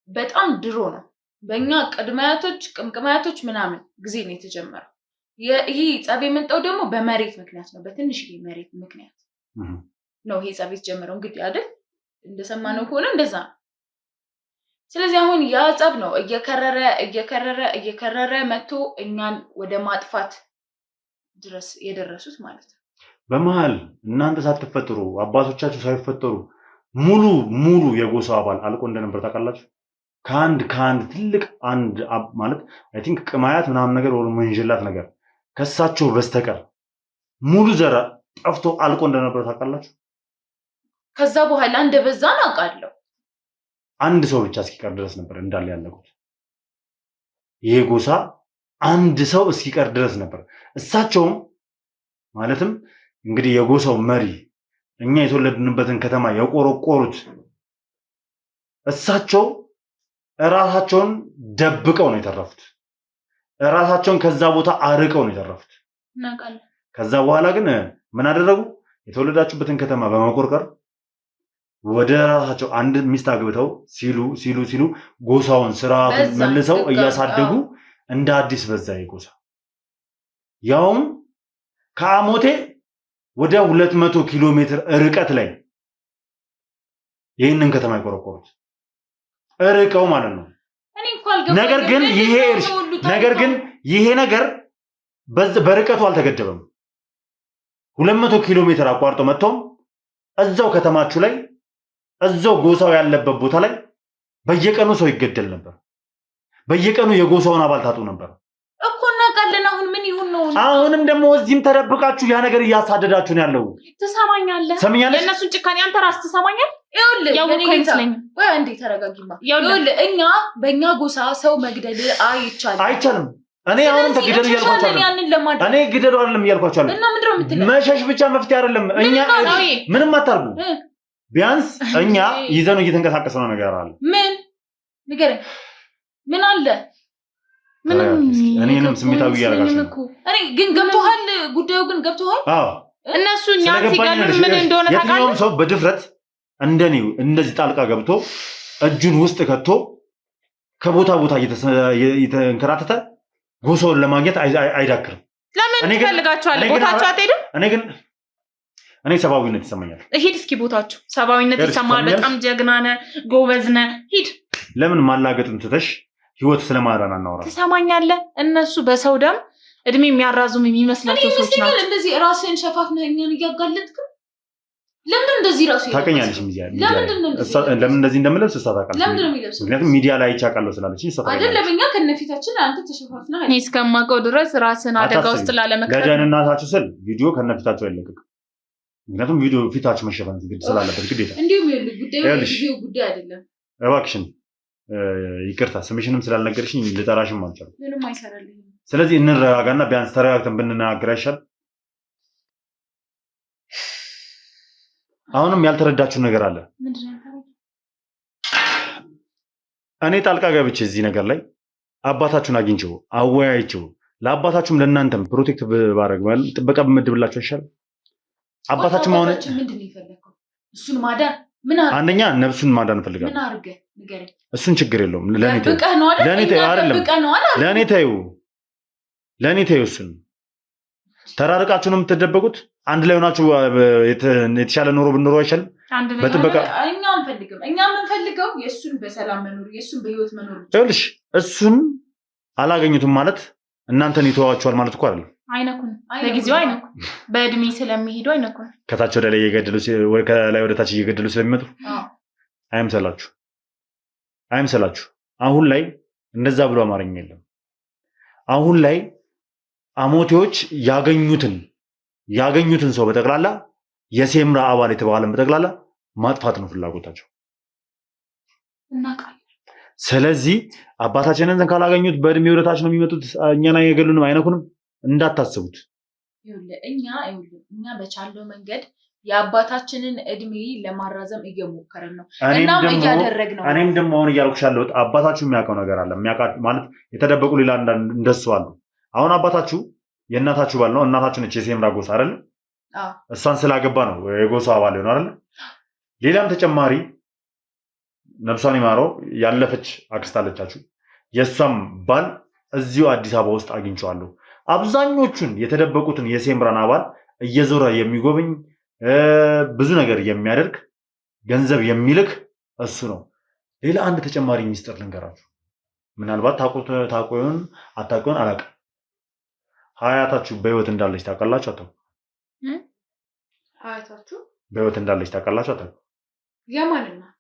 በጣም ድሮ ነው። በእኛ ቅድማያቶች ቅምቅማያቶች ምናምን ጊዜ ነው የተጀመረው። ይሄ ጸብ የመጣው ደግሞ በመሬት ምክንያት ነው። በትንሽዬ መሬት ምክንያት ነው ይሄ ጸብ የተጀመረው። እንግዲህ አይደል እንደሰማነው ከሆነ እንደዛ ነው። ስለዚህ አሁን ያ ጸብ ነው እየከረረ መጥቶ እኛን ወደ ማጥፋት ድረስ የደረሱት ማለት ነው። በመሀል እናንተ ሳትፈጠሩ አባቶቻችሁ ሳይፈጠሩ ሙሉ የጎሳው አባል አልቆ እንደነበር ታውቃላችሁ? ከአንድ ትልቅ አንድ ማለት አይ ቲንክ ቅማያት ምናምን ነገር ወር መንጀላት ነገር ከሳቸው በስተቀር ሙሉ ዘራ ጠፍቶ አልቆ እንደነበር ታውቃላችሁ? ከዛ በኋላ እንደበዛን አውቃለሁ። አንድ ሰው ብቻ እስኪቀር ድረስ ነበር እንዳለ ያለቁት። ይሄ ጎሳ አንድ ሰው እስኪቀር ድረስ ነበር። እሳቸውም ማለትም እንግዲህ የጎሳው መሪ እኛ የተወለድንበትን ከተማ የቆረቆሩት እሳቸው እራሳቸውን ደብቀው ነው የተረፉት። እራሳቸውን ከዛ ቦታ አርቀው ነው የተረፉት። እናውቃለን። ከዛ በኋላ ግን ምን አደረጉ? የተወለዳችሁበትን ከተማ በመቆርቀር ወደ ራሳቸው አንድ ሚስት አግብተው ሲሉ ጎሳውን ስርዓቱን መልሰው እያሳደጉ እንደ አዲስ በዛ ይጎሳ ያውም ከአሞቴ ወደ 200 ኪሎ ሜትር ርቀት ላይ ይህንን ከተማ የቆረቆሩት እርቀው ማለት ነው። ነገር ግን ይሄ ነገር በርቀቱ አልተገደበም። 200 ኪሎ ሜትር አቋርጦ መጥተውም እዛው ከተማችሁ ላይ እዛው ጎሳው ያለበት ቦታ ላይ በየቀኑ ሰው ይገደል ነበር። በየቀኑ የጎሳውን አባል ታጡ ነበር እኮ እናውቃለን። አሁን ምን ይሁን ነው? አሁንም ደግሞ እዚህም ተደብቃችሁ ያ ነገር እያሳደዳችሁ ነው ያለው። ትሰማኛለህ? የእነሱን ጭካኔ አንተ ራስህ ትሰማኛለህ? ወይ እንዴ ተረጋጊማ። እኛ በእኛ ጎሳ ሰው መግደል አይቻልም። እኔ አሁንም ተግደሉ እያልኳቸው አይደለም። እኔ ግደሉ አይደለም እያልኳቸው አይደለም። እና ምንድነው የምትለው? መሸሽ ብቻ መፍትሄ አይደለም። እኛ ምንም አታርጉ። ቢያንስ እኛ ይዘነው እየተንቀሳቀስነው ነገር አለ። ምን ንገረኝ። ምን አለ? እኔንም ስሜታዊ እያደረጋችሁ ነው። እኔ ግን ገብቶሃል? ጉዳዩ ግን ገብቶሃል? አዎ እነሱ እኛ ሲጋሉ ምን እንደሆነ ታውቃለህ? የትኛውም ሰው በድፍረት እንደኔው እንደዚህ ጣልቃ ገብቶ እጁን ውስጥ ከቶ ከቦታ ቦታ እየተንከራተተ ጎሳውን ለማግኘት አይዳክርም። ለምን ትፈልጋቸዋለህ? ቦታቸው አትሄድም? እኔ ሰብአዊነት ይሰማኛል። ሂድ እስኪ ቦታቸው። ሰብአዊነት ይሰማል። በጣም ጀግና ነህ፣ ጎበዝ ነህ። ሂድ። ለምን ማላገጥን ትተሽ ህይወት ስለማዳን አናወራ? ትሰማኛለህ? እነሱ በሰው ደም እድሜ የሚያራዙም የሚመስላቸው ሰዎች ናቸው። እንደዚህ ራስህን ሸፋፍነህ እኛን እያጋለጥክ ለምን እንደዚህ ራሱ ታውቀኛለሽ? ለምን እንደዚህ እንደምለብስ እሷ ታውቃለች። ምክንያቱም ሚዲያ ላይ አይቻቃለሁ ስላለች አይደለም። እኛ ከነፊታችን አንተ ተሸፋፍነህ እኔ እስከማውቀው ድረስ ራስን አደጋ ውስጥ ላለመክተት ለደህንነታችሁ ስል ቪዲዮ ከነፊታችሁ አይለቀቅም። ምክንያቱም ቪዲዮ ፊታችሁ መሸፈን ስላለበት ግዴታ። እንዲሁም ጉዳይ አይደለም። እባክሽን ይቅርታ፣ ስምሽንም ስላልነገርሽኝ ልጠራሽም አልቻልኩም። ምንም አይሰራልኝም። ስለዚህ እንረጋጋና ቢያንስ ተረጋግተን ብንናገር አይሻል? አሁንም ያልተረዳችሁ ነገር አለ። እኔ ጣልቃ ገብቼ እዚህ ነገር ላይ አባታችሁን አግኝቼው አወያይቼው ለአባታችሁም ለእናንተም ፕሮቴክት ባረግ ማለት ጥበቃ በመድብላችሁ አይሻል? አባታችሁ ማሆነ ምንድን ነው የፈለከው? እሱን ማዳን አንደኛ ነፍሱን ማዳን ፈልጋለሁ። ምን አድርገህ ንገረኝ። እሱን ችግር የለውም። ለኔ ተይው። እሱን ተራርቃችሁ ነው የምትደበቁት። አንድ ላይ ሆናችሁ የተሻለ ኑሮ ብንኖር አይሻልም? በጥበቃ እኛ አንፈልግም። እኛ የምንፈልገው የእሱን በሰላም መኖር፣ የእሱን በህይወት መኖር። ይኸውልሽ እሱን አላገኙትም ማለት እናንተን ይተዋችኋል ማለት እኮ አይደለም። አይነኩን፣ ለጊዜው አይነኩን። በእድሜ ስለሚሄዱ አይነኩን። ከታች ወደ ላይ እየገደሉ ከላይ ወደ ታች እየገደሉ ስለሚመጡ አይምሰላችሁ። አሁን ላይ እንደዛ ብሎ አማርኛ የለም። አሁን ላይ አሞቴዎች ያገኙትን ሰው በጠቅላላ የሴምራ አባል የተባለን በጠቅላላ ማጥፋት ነው ፍላጎታቸው። እናውቃለን። ስለዚህ አባታችንን ካላገኙት በእድሜ ወደታች ነው የሚመጡት። እኛን አይገሉንም፣ አይነኩንም እንዳታስቡት። እኛ በቻለው መንገድ የአባታችንን እድሜ ለማራዘም እየሞከርን ነው እና እያደረግን ነው። እኔም ደግሞ አሁን እያልኩሽ ያለሁት አባታችሁ የሚያውቀው ነገር አለ። ማለት የተደበቁ ሌላ እንደሱ አሉ። አሁን አባታችሁ የእናታችሁ ባል ነው። እናታችሁ ነች የሴምራ ጎሳ አይደል? እሷን ስላገባ ነው የጎሳው አባል ነው አይደል? ሌላም ተጨማሪ ነፍሷን ይማረው ያለፈች አክስት አለቻችሁ። የእሷም ባል እዚሁ አዲስ አበባ ውስጥ አግኝቼዋለሁ። አብዛኞቹን የተደበቁትን የሴምራን አባል እየዞረ የሚጎበኝ ብዙ ነገር የሚያደርግ ገንዘብ የሚልክ እሱ ነው። ሌላ አንድ ተጨማሪ ሚስጥር ልንገራችሁ። ምናልባት ታውቁ ይሆን አታውቁ ይሆን አላውቅም። ሀያታችሁ በህይወት እንዳለች ታውቃላችሁ አታውቁ? ሀያታችሁ በህይወት እንዳለች ታውቃላችሁ አታውቁ? የማን እናት?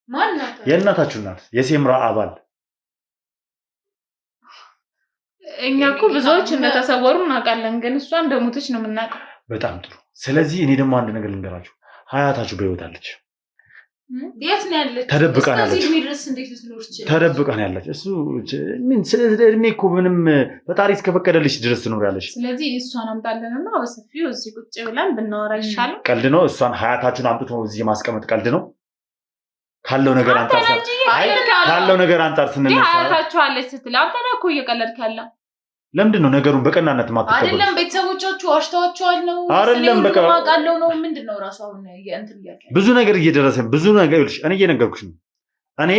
ማን ናት? የእናታችሁ እናት የሴምራ አባል። እኛ እኮ ብዙዎች እንደተሰወሩ እናውቃለን፣ ግን እሷ እንደሞተች ነው የምናውቀው። በጣም ጥሩ። ስለዚህ እኔ ደግሞ አንድ ነገር ልንገራችሁ። ሀያታችሁ በህይወት አለች። የት ነው ያለች? ተደብቃ ነው ያለች። ተደብቃ ነው ያለች። እሱ ምን እድሜ እኮ ምንም ፈጣሪ እስከፈቀደልሽ ድረስ ትኖሪያለሽ። ስለዚህ እሷን አምጣልንና በሰፊው እዚህ ቁጭ ብለን ብናወራ ይሻላል። ቀልድ ነው። እሷን ሀያታችሁን አምጥቶ እዚህ ማስቀመጥ ቀልድ ነው። ካለው ነገር አንጻር ስንነሳ ሀያታችሁ አለች ስትል አንተ ነህ እኮ እየቀለድክ ያለው። ለምንድን ነው ነገሩን በቀናነት ማትቀበሉት? አይደለም ቤተሰቦቻችሁ አሽተዋቸዋል ነው አይደለም? በቃ ማቃለው ነው ምንድነው ራሱ አሁን እንትን እያልከኝ ብዙ ነገር እየደረሰ ብዙ ነገር ይልሽ እኔ እየነገርኩሽ ነው። እኔ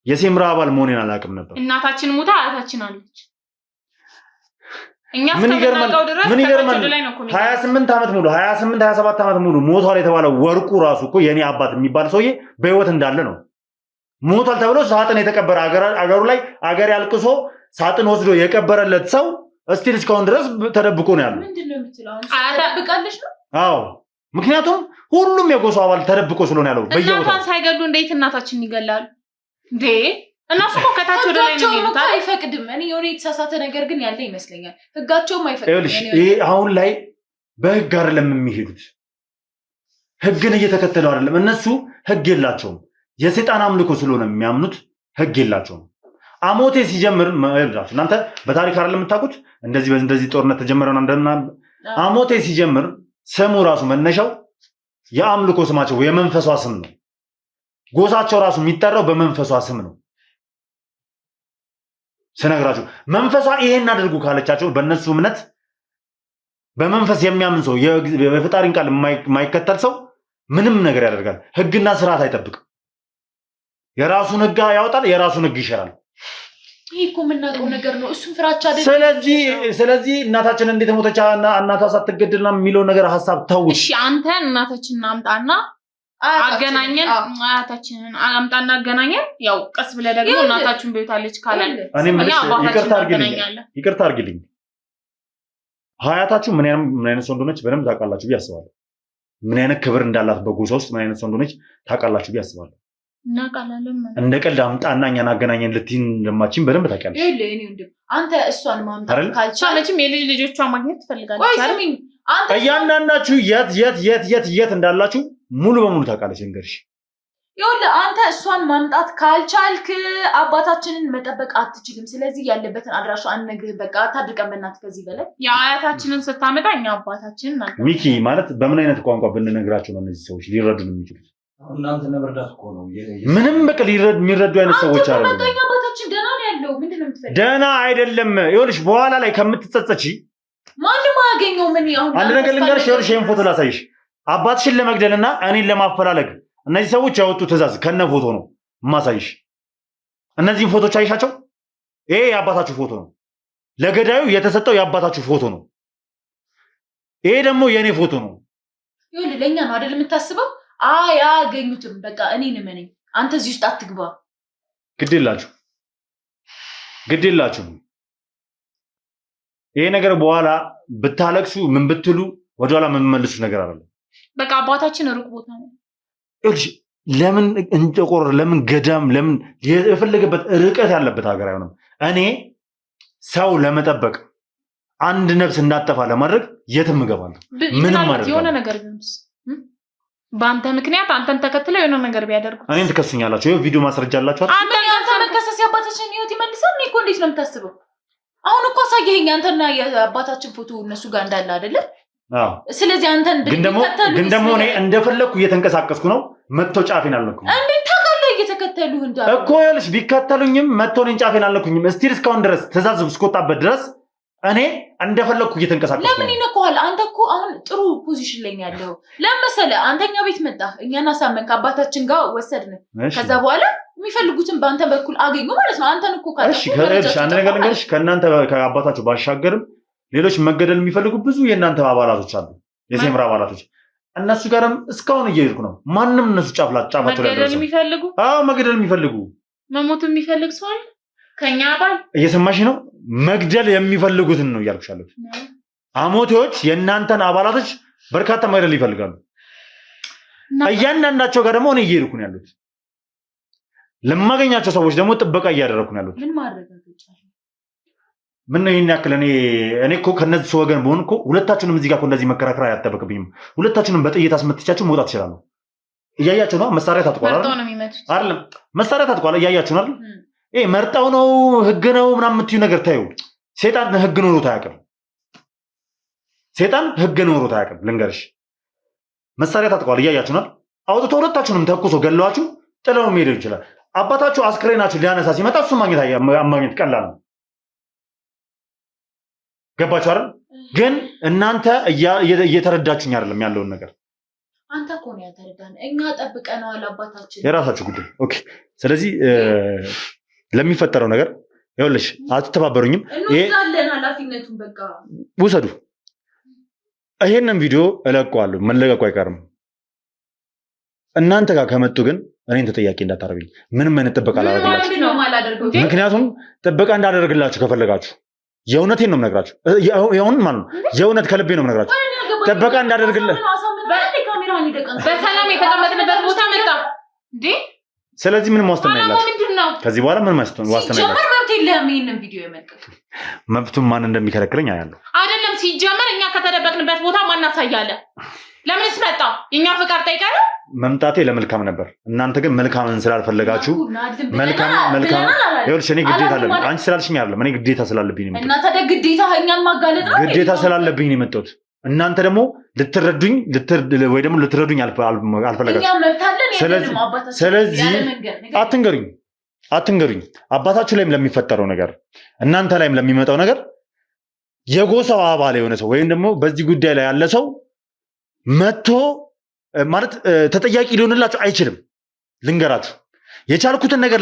የሴምራ አባል መሆኔን አላውቅም ነበር። እናታችን ሞታ አያታችን አለች። ምን ይገርማል 28 ዓመት ሙሉ 27 ዓመት ሙሉ ሞቷል የተባለው ወርቁ ራሱ እኮ የኔ አባት የሚባል ሰውዬ በህይወት እንዳለ ነው። ሞቷል ተብሎ ሳጥን የተቀበረ አገሩ ላይ አገር ያልቅሶ ሳጥን ወስዶ የቀበረለት ሰው እስቲል እስካሁን ድረስ ተደብቆ ነው ያለው። ምንድነው የምትለው? አያደብቃለሽ ነው? አዎ ምክንያቱም ሁሉም የጎሳው አባል ተደብቆ ስለሆነ ያለው በየቦታው እናታን ሳይገሉ እንዴት እናታችንን ይገላሉ እንዴ? እነሱ እኮ ከታች ወደ ላይ ነው የሚሉት። አይፈቅድም። እኔ የሆነ የተሳሳተ ነገር ግን ያለ ይመስለኛል። ህጋቸውም አይፈቅድም። ይሄ አሁን ላይ በህግ አይደለም የሚሄዱት፣ ህግን እየተከተለው አይደለም። እነሱ ህግ የላቸውም። የሰይጣን አምልኮ ስለሆነ የሚያምኑት ህግ የላቸውም። አሞቴ ሲጀምር እናንተ በታሪክ አይደለም የምታውቁት፣ እንደዚህ ጦርነት ተጀመረና እንደና አሞቴ ሲጀምር ስሙ ራሱ መነሻው የአምልኮ ስማቸው የመንፈሷ ስም ነው። ጎሳቸው ራሱ የሚጠራው በመንፈሷ ስም ነው። ስነግራችሁ መንፈሷ ይሄን አድርጉ ካለቻቸው በእነሱ እምነት በመንፈስ የሚያምን ሰው የፈጣሪን ቃል የማይከተል ሰው ምንም ነገር ያደርጋል። ህግና ስርዓት አይጠብቅም። የራሱን ህግ ያወጣል፣ የራሱን ህግ ይሽራል። ይሄ እኮ የምናውቀው ነገር ነው። እሱም ፍራቻ አይደለም። ስለዚህ እናታችን እንዴት ሞተች እናቷ ሳትገደልና የሚለው ነገር ሐሳብ ተው። እሺ አንተ እናታችንን አምጣና አገናኘን፣ አያታችንን አምጣና አገናኘን። ያው ቀስ ብለህ ደግሞ እናታችን ቤታለች ካላል እኔም ይቅርታ አድርግልኝ። አያታችሁ ምን አይነት ሰው እንደሆነች በደንብ ታውቃላችሁ ብዬ አስባለሁ። ምን አይነት ክብር እንዳላት በጎሳ ውስጥ ምን አይነት ሰው እንደሆነች ታውቃላችሁ ብዬ አስባለሁ። እናውቃለን። እንደ ቀልድ አምጣና እኛን አገናኘን ልትይን እንደማችን በደንብ ታውቂያለሽ። አንተ እሷን ማምጣት ካልቻለችም የልጅ ልጆቿን ማግኘት ትፈልጋለች። እያንዳንዳችሁ የት እንዳላችሁ ሙሉ በሙሉ ታውቃለች። እንግዲህ ይኸውልህ አንተ እሷን ማምጣት ካልቻልክ አባታችንን መጠበቅ አትችልም። ስለዚህ ያለበትን አድራሻ አንነግርህ። በቃ አታድርቀን በእናትህ ከዚህ በላይ። የአያታችንን ስታመጣ እኛ አባታችንን ናገር። ሚኪ ማለት በምን አይነት ቋንቋ ብንነግራቸው ነው እነዚህ ሰዎች ሊረዱን የሚችሉት? እናንተ ለመርዳት እኮ ነው። ምንም በቃ የሚረዱ አይነት ሰዎች አይደሉም። አንተ አባታችን ደህና ነው ያለው። ምንድነው የምትፈልገው? ደህና አይደለም። ይኸውልሽ በኋላ ላይ ከምትጸጸቺ ማንም አያገኘው። ምን አሁን አንድ ነገር ልንገርሽ። ይኸውልሽ ይሄን ፎቶ ላሳይሽ። አባትሽን ለመግደልና እኔን ለማፈላለግ እነዚህ ሰዎች ያወጡ ትዕዛዝ ከነ ፎቶ ነው ማሳይሽ። እነዚህን ፎቶች አይሻቸው? ይሄ የአባታችሁ ፎቶ ነው። ለገዳዩ የተሰጠው የአባታችሁ ፎቶ ነው። ይሄ ደግሞ የኔ ፎቶ ነው። ይኸውልህ ለኛ ነው አይደል የምታስበው? አያገኙትም። በቃ እኔን እመነኝ። አንተ እዚህ ውስጥ አትግባ። ግድ የላችሁም። ይሄ ነገር በኋላ ብታለቅሱ ምን ብትሉ ወደኋላ የምመልሱት ነገር አይደለም። በቃ አባታችን ሩቅ ቦታ ነው። ለምን እንጨቆር፣ ለምን ገዳም፣ ለምን የፈለገበት ርቀት ያለበት ሀገር አይሆንም? እኔ ሰው ለመጠበቅ አንድ ነፍስ እንዳጠፋ ለማድረግ የትም እገባለሁ። ምንም ማለት የሆነ ነገር ቢሆንስ በአንተ ምክንያት አንተን ተከትለው የሆነ ነገር ቢያደርጉ እኔን ትከሱኛላችሁ። ይሄ ቪዲዮ ማስረጃ አላችሁ። አንተ መከሰስ የአባታችን ህይወት ይመልሳል። እኔ እኮ እንዴት ነው የምታስበው? አሁን እኮ አሳየኸኝ። አንተና የአባታችን ፎቶ እነሱ ጋር እንዳለ አይደለ? አዎ። ስለዚህ አንተን ግን ደግሞ እኔ እንደፈለኩ እየተንቀሳቀስኩ እንደፈለኩ ጫፌን አልነኩም። እንዴት ታውቃለህ? እየተከተሉህ እንዳሉ እኮ ይኸውልሽ፣ ቢከተሉኝም መጥቶ እኔን ጫፌን አልነኩኝም። እስቲል እስካሁን ድረስ ትዕዛዝ እስከወጣበት ድረስ እኔ እንደፈለኩ እየተንቀሳቀስኩ። ለምን ይነካዋል? አንተ እኮ አሁን ጥሩ ፖዚሽን ላይ ያለው ለምሳሌ አንተኛ ቤት መጣ፣ እኛን አሳመንክ፣ አባታችን ጋር ወሰድን። ከዛ በኋላ የሚፈልጉትን በአንተ በኩል አገኙ ማለት ነው። አንተን እኮ አንድ ነገር ልንገርሽ፣ ከእናንተ ከአባታችሁ ባሻገርም ሌሎች መገደል የሚፈልጉ ብዙ የእናንተ አባላቶች አሉ፣ የሴምራ አባላቶች። እነሱ ጋርም እስካሁን እየሄድኩ ነው። ማንም እነሱ ጫፋቸው ላይ መገደል የሚፈልጉ መሞት የሚፈልግ ሰው አለ ከኛ አባል። እየሰማሽ ነው? መግደል የሚፈልጉትን ነው እያልኩሽ ያለሁት። አሞቴዎች የእናንተን አባላቶች በርካታ መግደል ይፈልጋሉ። እያንዳንዳቸው ጋር ደግሞ እኔ እየሄድኩ ነው ያሉት። ለማገኛቸው ሰዎች ደግሞ ጥበቃ እያደረኩ ነው ያሉት። ምን ማረጋገጫ? ምን ነው ይሄን ያክል? እኔ እኮ ከነዚህ ሰው ወገን በሆን እኮ ሁለታችሁንም እዚህ ጋር እኮ እንደዚህ መከራከር አያጠበቅብኝም። ሁለታችሁንም በጥይት አስመትቻችሁ መውጣት እችላለሁ። እያያችሁ ነው። መሳሪያ ታጥቋል አይደል? መሳሪያ ታጥቋል። እያያችሁ ነው አይደል? ይሄ መርጣው ነው ህግ ነው ምናምን የምትዩ ነገር ታዩ። ሰይጣን ህግ ኖሮት አያውቅም። ሰይጣን ህግ ኖሮት አያውቅም። ልንገርሽ፣ መሳሪያ ታጥቋል። እያያችሁ ነው። አውጥቶ ሁለታችሁንም ተኩሶ ገለዋችሁ ጥለው መሄድ ይችላል። አባታችሁ አስክሬናችሁ ሊያነሳ ሲመጣ እሱ ማግኘት ቀላል ነው። ገባችሁ አይደል? ግን እናንተ እየተረዳችሁኝ አይደለም ያለውን ነገር። አንተ እኮ ነው ያልተረዳን። እኛ ጠብቀነዋል አባታችን። የራሳችሁ ጉዳይ። ኦኬ። ስለዚህ ለሚፈጠረው ነገር ይኸውልሽ አትተባበሩኝም። እንወስዳለን ኃላፊነቱን በቃ ውሰዱ። ይሄንን ቪዲዮ እለቀዋለሁ፣ መለቀቁ አይቀርም። እናንተ ጋር ከመጡ ግን እኔን ተጠያቂ እንዳታደርጉኝ። ምንም አይነት ጥበቃ አላደርግላችሁ። ምክንያቱም ጥበቃ እንዳደርግላችሁ ከፈለጋችሁ የእውነቴን ነው የምነግራችሁ። የእውነት ማለት ነው፣ የእውነት ከልቤ ነው የምነግራችሁ። ጥበቃ እንዳደርግልህ በሰላም የተቀመጥንበት ቦታ መጣ እንዴ? ስለዚህ ምንም ዋስትና የላችሁ። ከዚህ በኋላ ምንም ዋስትና የላችሁ። መብቱን ማን እንደሚከለክለኝ አያለሁ። አይደለም ሲጀመር እኛ ከተደበቅንበት ቦታ ማን አሳያለ? ለምንስ መጣ? የኛ ፍቃድ ጠይቀህ መምጣቴ ለመልካም ነበር። እናንተ ግን መልካምን ስላልፈለጋችሁ መልካም ይኸውልሽ፣ እኔ ግዴታ አለብኝ። አንቺ ስላልሽኝ አይደለም፣ እኔ ግዴታ ስላለብኝ ነው። እና ታዲያ ግዴታ እኛን ማጋለጥ ነው። ግዴታ ስላለብኝ ነው የመጣሁት። እናንተ ደግሞ ልትረዱኝ ወይ ደግሞ ልትረዱኝ አልፈለጋችሁም። ስለዚህ አትንገሩኝ። አባታችሁ ላይም ለሚፈጠረው ነገር እናንተ ላይም ለሚመጣው ነገር የጎሳው አባል የሆነ ሰው ወይም ደግሞ በዚህ ጉዳይ ላይ ያለ ሰው መጥቶ ማለት ተጠያቂ ሊሆንላችሁ አይችልም። ልንገራችሁ፣ የቻልኩትን ነገር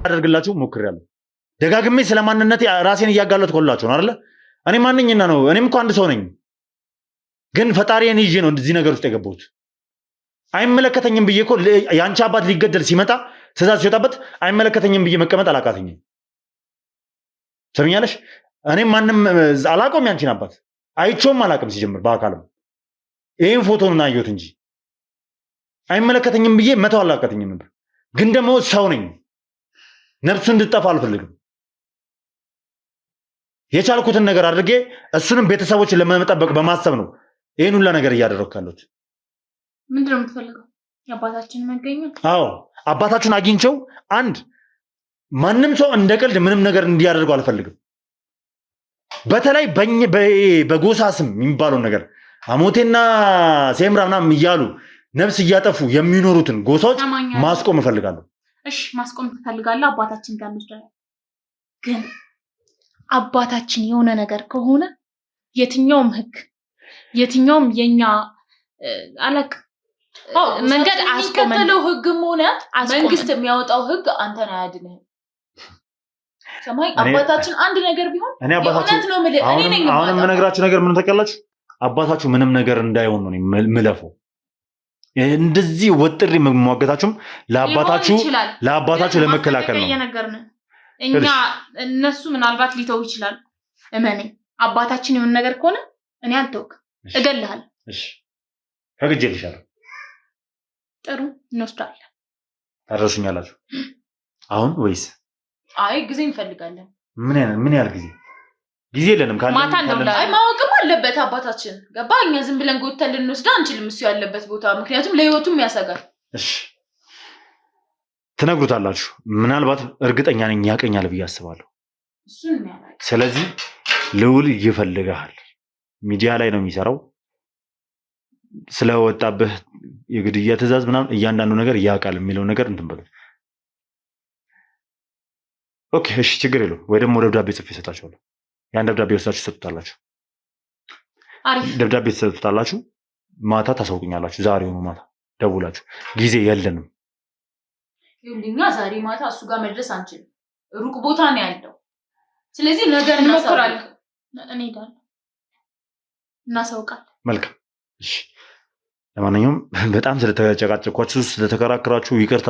ላደርግላችሁ ሞክሬያለሁ። ደጋግሜ ስለማንነቴ ራሴን እያጋለጥኩላችሁ ነው አይደለ? እኔ ማንኝና ነው? እኔም እኮ አንድ ሰው ነኝ። ግን ፈጣሪን ይዤ ነው እዚህ ነገር ውስጥ የገባሁት። አይመለከተኝም ብዬ እኮ የአንቺ አባት ሊገደል ሲመጣ ትእዛዝ ሲወጣበት አይመለከተኝም ብዬ መቀመጥ አላቃተኝም። ሰምኛለሽ? እኔ ማንም አላውቀውም፣ ያንቺን አባት አይቼውም አላውቅም። ሲጀምር በአካልም ይህን ፎቶን አየሁት እንጂ አይመለከተኝም ብዬ መተው አላቃተኝም ነበር። ግን ደግሞ ሰው ነኝ፣ ነፍሱ እንድጠፋ አልፈልግም። የቻልኩትን ነገር አድርጌ እሱንም ቤተሰቦችን ለመጠበቅ በማሰብ ነው ይህን ሁላ ነገር እያደረግኩ ያለሁት። ምንድን ነው የምትፈልገው? የአባታችን መገኘት? አዎ አባታችሁን አግኝቸው። አንድ ማንም ሰው እንደ ቀልድ ምንም ነገር እንዲያደርገው አልፈልግም። በተለይ በጎሳ ስም የሚባለውን ነገር አሞቴና ሴምራ ምናምን እያሉ ነፍስ እያጠፉ የሚኖሩትን ጎሳዎች ማስቆም እፈልጋለሁ። እሺ ማስቆም ትፈልጋለህ? አባታችን ጋር እንወስዳለን። ግን አባታችን የሆነ ነገር ከሆነ የትኛውም ህግ የትኛውም የኛ አለቅ መንገድ አስቆመን ህግም ሆነ መንግስት የሚያወጣው ህግ አንተን አያድንህም። ሰማይ አባታችን አንድ ነገር ቢሆን የእውነት ነው የምልህ። እኔ ነኝ አሁን የምነግራችሁ ነገር ምን ታውቃላችሁ? አባታችሁ ምንም ነገር እንዳይሆን ነው የምለፈው። እንደዚህ ወጥሪ መሟገታችሁም ለአባታችሁ ለመከላከል ነው። እኛ እነሱ ምናልባት ሊተው ይችላል። እመኔ አባታችን የሆነ ነገር ከሆነ እኔ አልተውክ፣ እገልሃለሁ። እሺ ከግጄልሻለሁ። ጥሩ እንወስዳለን። ታደርሱኛላችሁ አሁን ወይስ? አይ ጊዜ እንፈልጋለን። ምን ያህል ጊዜ የለንም። ማታ እንደውላ ማወቅም አለበት አባታችን። ገባ? እኛ ዝም ብለን ጎተን ልንወስዳ አንችልም እሱ ያለበት ቦታ፣ ምክንያቱም ለህይወቱም ያሰጋል። እሺ ትነግሩታላችሁ። ምናልባት እርግጠኛ ነኝ ያቀኛል ብዬ አስባለሁ። ስለዚህ ልውል ይፈልጋል። ሚዲያ ላይ ነው የሚሰራው። ስለወጣብህ የግድያ ትእዛዝ ምናምን እያንዳንዱ ነገር ያውቃል የሚለው ነገር እንትን በሉ። ኦኬ እሺ ችግር የለውም። ወይ ደግሞ ደብዳቤ ጽፌ እሰጣችኋለሁ። ያን ደብዳቤ ወስዳችሁ ትሰጡታላችሁ። ደብዳቤ ትሰጡታላችሁ። ማታ ታሳውቁኛላችሁ። ዛሬውኑ ማታ ደውላችሁ ጊዜ የለንም። ይኸውልኛ ዛሬ ማታ እሱ ጋር መድረስ አንችልም። ሩቅ ቦታ ነው ያለው። ስለዚህ ነገር እናሳውቃለን። እንሄዳለን፣ እናሳውቃለን። መልካም እሺ። ለማንኛውም በጣም ስለተጨቃጨኳችሁ ስለተከራከራችሁ ይቅርታ፣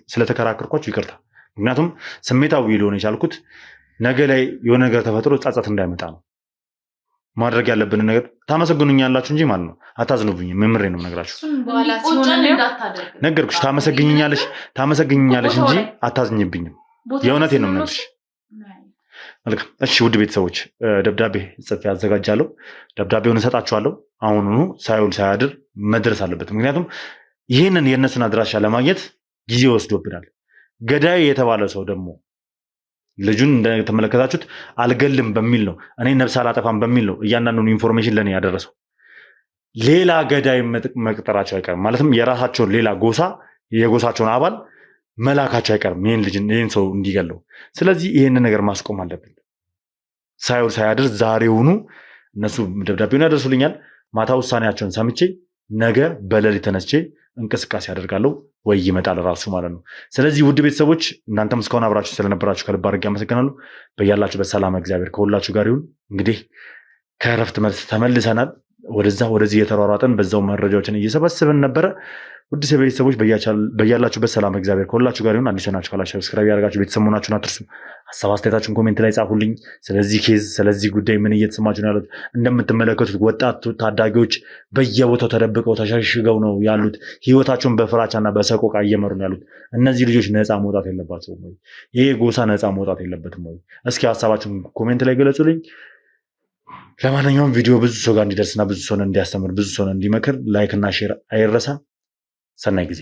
ስለተከራከርኳችሁ ይቅርታ። ምክንያቱም ስሜታዊ ሊሆን የቻልኩት ነገ ላይ የሆነ ነገር ተፈጥሮ ጸጸት እንዳይመጣ ነው። ማድረግ ያለብንን ነገር ታመሰግኑኛላችሁ እንጂ ማለት ነው። አታዝኑብኝም። መምሬ ነው የምነግራችሁ። ነገርኩሽ። ታመሰግኝኛለሽ እንጂ አታዝኝብኝም። የእውነቴን ነው የምነግርሽ። መልካም እሺ። ውድ ቤተሰቦች ደብዳቤ ጽፌ አዘጋጃለሁ። ደብዳቤውን እሰጣችኋለሁ። አሁኑኑ ሳይውል ሳያድር መድረስ አለበት። ምክንያቱም ይህንን የእነሱን አድራሻ ለማግኘት ጊዜ ወስዶብናል። ገዳይ የተባለ ሰው ደግሞ ልጁን እንደተመለከታችሁት አልገልም በሚል ነው፣ እኔ ነፍስ አላጠፋም በሚል ነው እያንዳንዱን ኢንፎርሜሽን ለእኔ ያደረሰው። ሌላ ገዳይ መቅጠራቸው አይቀርም። ማለትም የራሳቸውን ሌላ ጎሳ የጎሳቸውን አባል መላካቸው አይቀርም ይህን ሰው እንዲገለው። ስለዚህ ይህንን ነገር ማስቆም አለብን። ሳይውል ሳያድር ዛሬውኑ እነሱ ደብዳቤውን ያደርሱልኛል። ማታ ውሳኔያቸውን ሰምቼ ነገ በሌሊት ተነስቼ እንቅስቃሴ አደርጋለሁ ወይ ይመጣል ራሱ ማለት ነው። ስለዚህ ውድ ቤተሰቦች እናንተም እስካሁን አብራችሁ ስለነበራችሁ ከልብ አድርጌ አመሰግናለሁ። በያላችሁበት ሰላም እግዚአብሔር ከሁላችሁ ጋር ይሁን። እንግዲህ ከእረፍት መልስ ተመልሰናል። ወደዚህ እየተሯሯጠን በዛው መረጃዎችን እየሰበስብን ነበረ። ውድ ቤተሰቦች በያላችሁበት ሰላም እግዚአብሔር ከሁላችሁ ጋር ይሁን። አዲስ ናችሁ ካላችሁ ሰብስክራይብ ያደርጋችሁ ቤተሰብ መሆናችሁን አትርሱ። ሀሳብ አስተያየታችሁን ኮሜንት ላይ ጻፉልኝ። ስለዚህ ኬዝ ስለዚህ ጉዳይ ምን እየተሰማችሁ ነው ያሉት? እንደምትመለከቱት ወጣት ታዳጊዎች በየቦታው ተደብቀው ተሸሽገው ነው ያሉት። ህይወታቸውን በፍራቻና በሰቆቃ እየመሩ ነው ያሉት። እነዚህ ልጆች ነፃ መውጣት የለባቸውም ወይ? ይሄ ጎሳ ነፃ መውጣት የለበትም ወይ? እስኪ ሀሳባችሁን ኮሜንት ላይ ገለጹልኝ። ለማንኛውም ቪዲዮ ብዙ ሰው ጋር እንዲደርስና ብዙ ሰው እንዲያስተምር ብዙ ሰው እንዲመክር ላይክ እና ሼር አይረሳ። ሰናይ ጊዜ